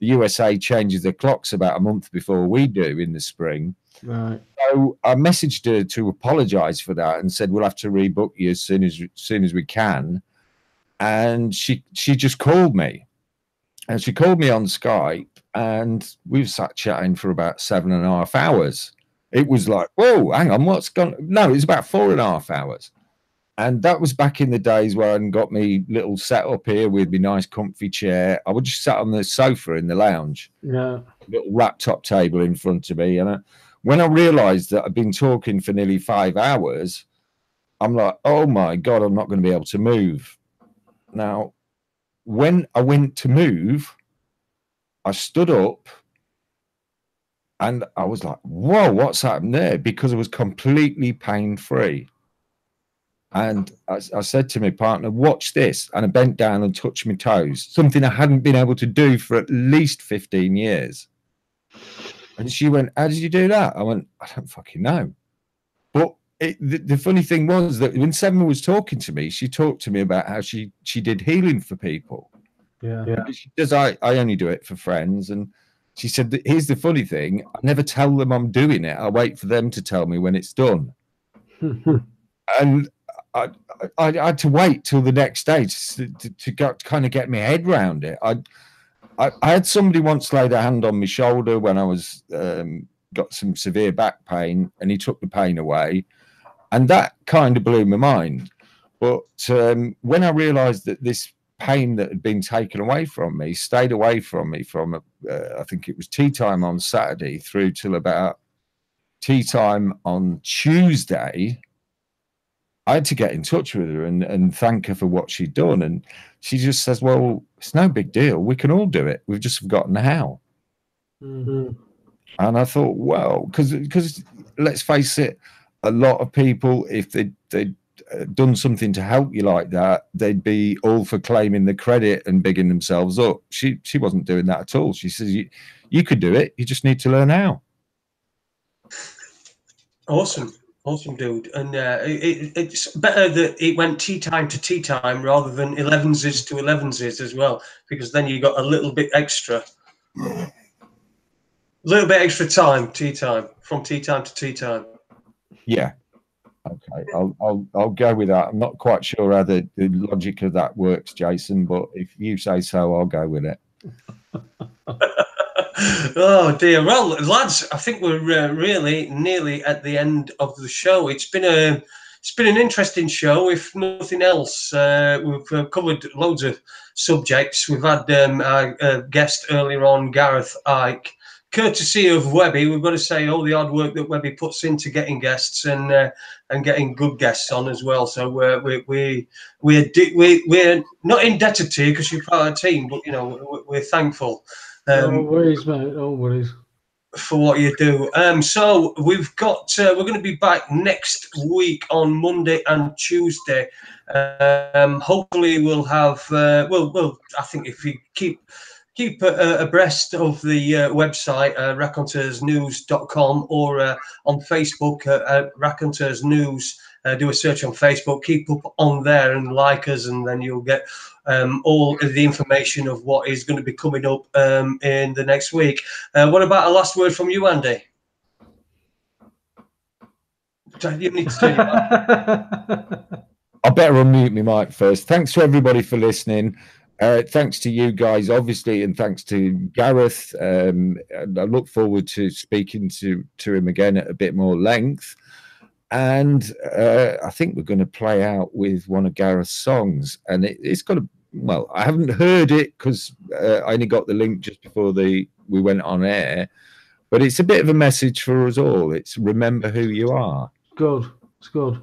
the USA changes their clocks about a month before we do in the spring. Right. So I messaged her to apologise for that and said we'll have to rebook you as soon as we can. And she just called me, and she called me on Skype, and we've sat chatting for about 7.5 hours. It was like, whoa, hang on, what's gone? No, it was about 4.5 hours. And that was back in the days where I hadn't got me little setup here with my nice comfy chair. I would just sat on the sofa in the lounge. Yeah. Little laptop table in front of me. And when I realised that I'd been talking for nearly 5 hours, I'm like, oh my God, I'm not going to be able to move. Now, when I went to move, I stood up and I was like, whoa, what's happened there? Because I was completely pain-free. And I said to my partner, watch this. And I bent down and touched my toes, something I hadn't been able to do for at least 15 years. And she went, how did you do that? I went, I don't fucking know. But the funny thing was that when Seven was talking to me, she talked to me about how she did healing for people. Yeah. She does. I only do it for friends. And she said, here's the funny thing. I never tell them I'm doing it. I wait for them to tell me when it's done. And I had to wait till the next day to kind of get my head around it. I had somebody once lay their hand on my shoulder when I was got some severe back pain, and he took the pain away, and that kind of blew my mind. But when I realised that this pain that had been taken away from me stayed away from me from I think it was tea time on Saturday through till about tea time on Tuesday, I had to get in touch with her and thank her for what she'd done. And she just says, well, it's no big deal. We can all do it. We've just forgotten how. Mm-hmm. And I thought, well, because let's face it, a lot of people, if they'd done something to help you like that, they'd be all for claiming the credit and bigging themselves up. She wasn't doing that at all. She says, you could do it. You just need to learn how. Awesome, dude. And it's better that it went tea time to tea time rather than 11s to 11s as well, because then you got a little bit extra time, tea time, from tea time to tea time. Yeah. Okay, I'll go with that. I'm not quite sure how the logic of that works, Jason, but if you say so, I'll go with it. Oh dear. Well, lads, I think we're really nearly at the end of the show. It's been an interesting show, if nothing else. We've covered loads of subjects. We've had our guest earlier on, Gareth Icke, courtesy of Webby. We've got to say all the hard work that Webby puts into getting guests and getting good guests on as well. So we're not indebted to you because you're part of the team, but you know we're thankful. No worries, mate. No worries for what you do. So we've got we're going to be back next week on Monday and Tuesday. Hopefully we'll have well I think if you keep abreast of the website raconteursnews.com or on Facebook at Raconteurs News. Do a search on Facebook, keep up on there and like us, and then you'll get all of the information of what is going to be coming up in the next week. What about a last word from you, Andy? You need to turn your mic. I better unmute my mic first. Thanks to everybody for listening. Thanks to you guys, obviously, and thanks to Gareth. And I look forward to speaking to him again at a bit more length. And I think we're going to play out with one of Gareth's songs. And it's got a, well, I haven't heard it because I only got the link just before we went on air. But it's a bit of a message for us all. It's remember who you are. Good. It's good.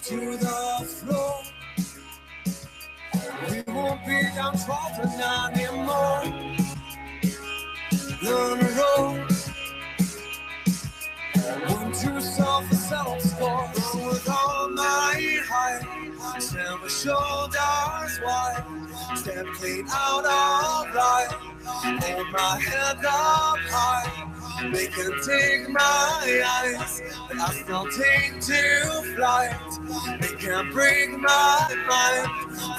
To the floor, we won't be downtrodden anymore. Learn a road, one to self a settled score. Run with all my heart, stand with shoulders wide, step clean out of life, hold my head up high, they can take my eyes, but I still take to flight, they can't break my mind,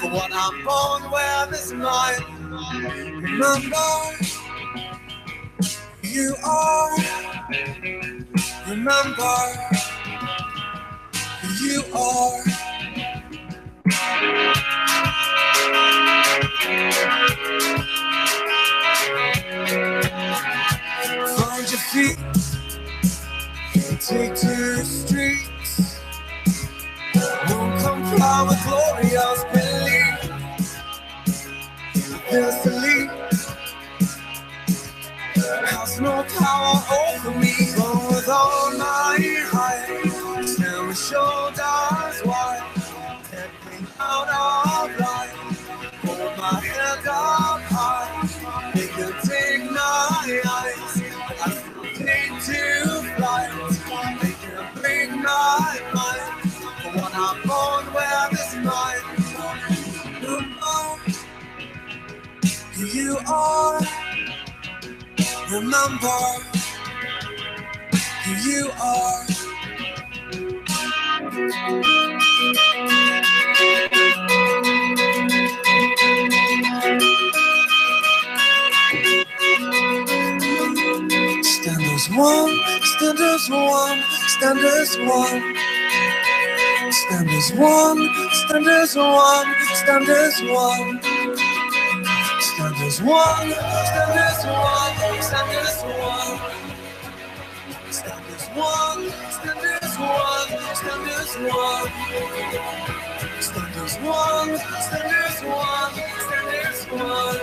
for what I'm born with is mine. Remember who you are, remember who you are. Find your feet, take to the streets, don't comply with glorious belief, there's the leap, has no power over me, run with all my height, stand with shoulders wide, head clean out of life, hold my head up high, they can take my eyes, but I still take to flight, they can break my mind, for what I'm born with is mine. Remember who you are, remember who you are. Stand as one, stand as one, stand as one. Stand as one, stand as one, stand as one. Stand as one, stand as one, stand as one. Stand as one, stand as one, stand as one. Stand as one, stand as one, stand as one.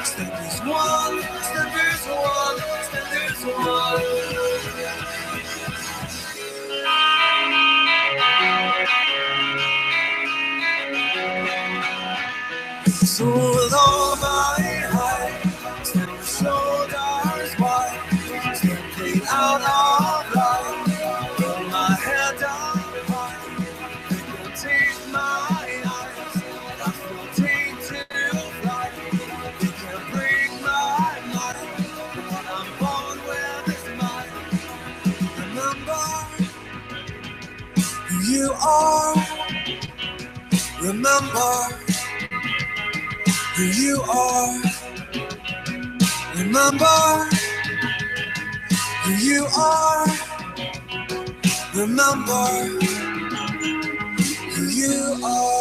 Stand as one, stand as one, stand as one. So with all my height, stand with shoulders wide, stand clean out of life, hold my head up high, they can take my eyes, I still take to flight, they can break my mind, what I'm born with is mine. Remember who you are, remember who you are, remember who you are, remember who you are.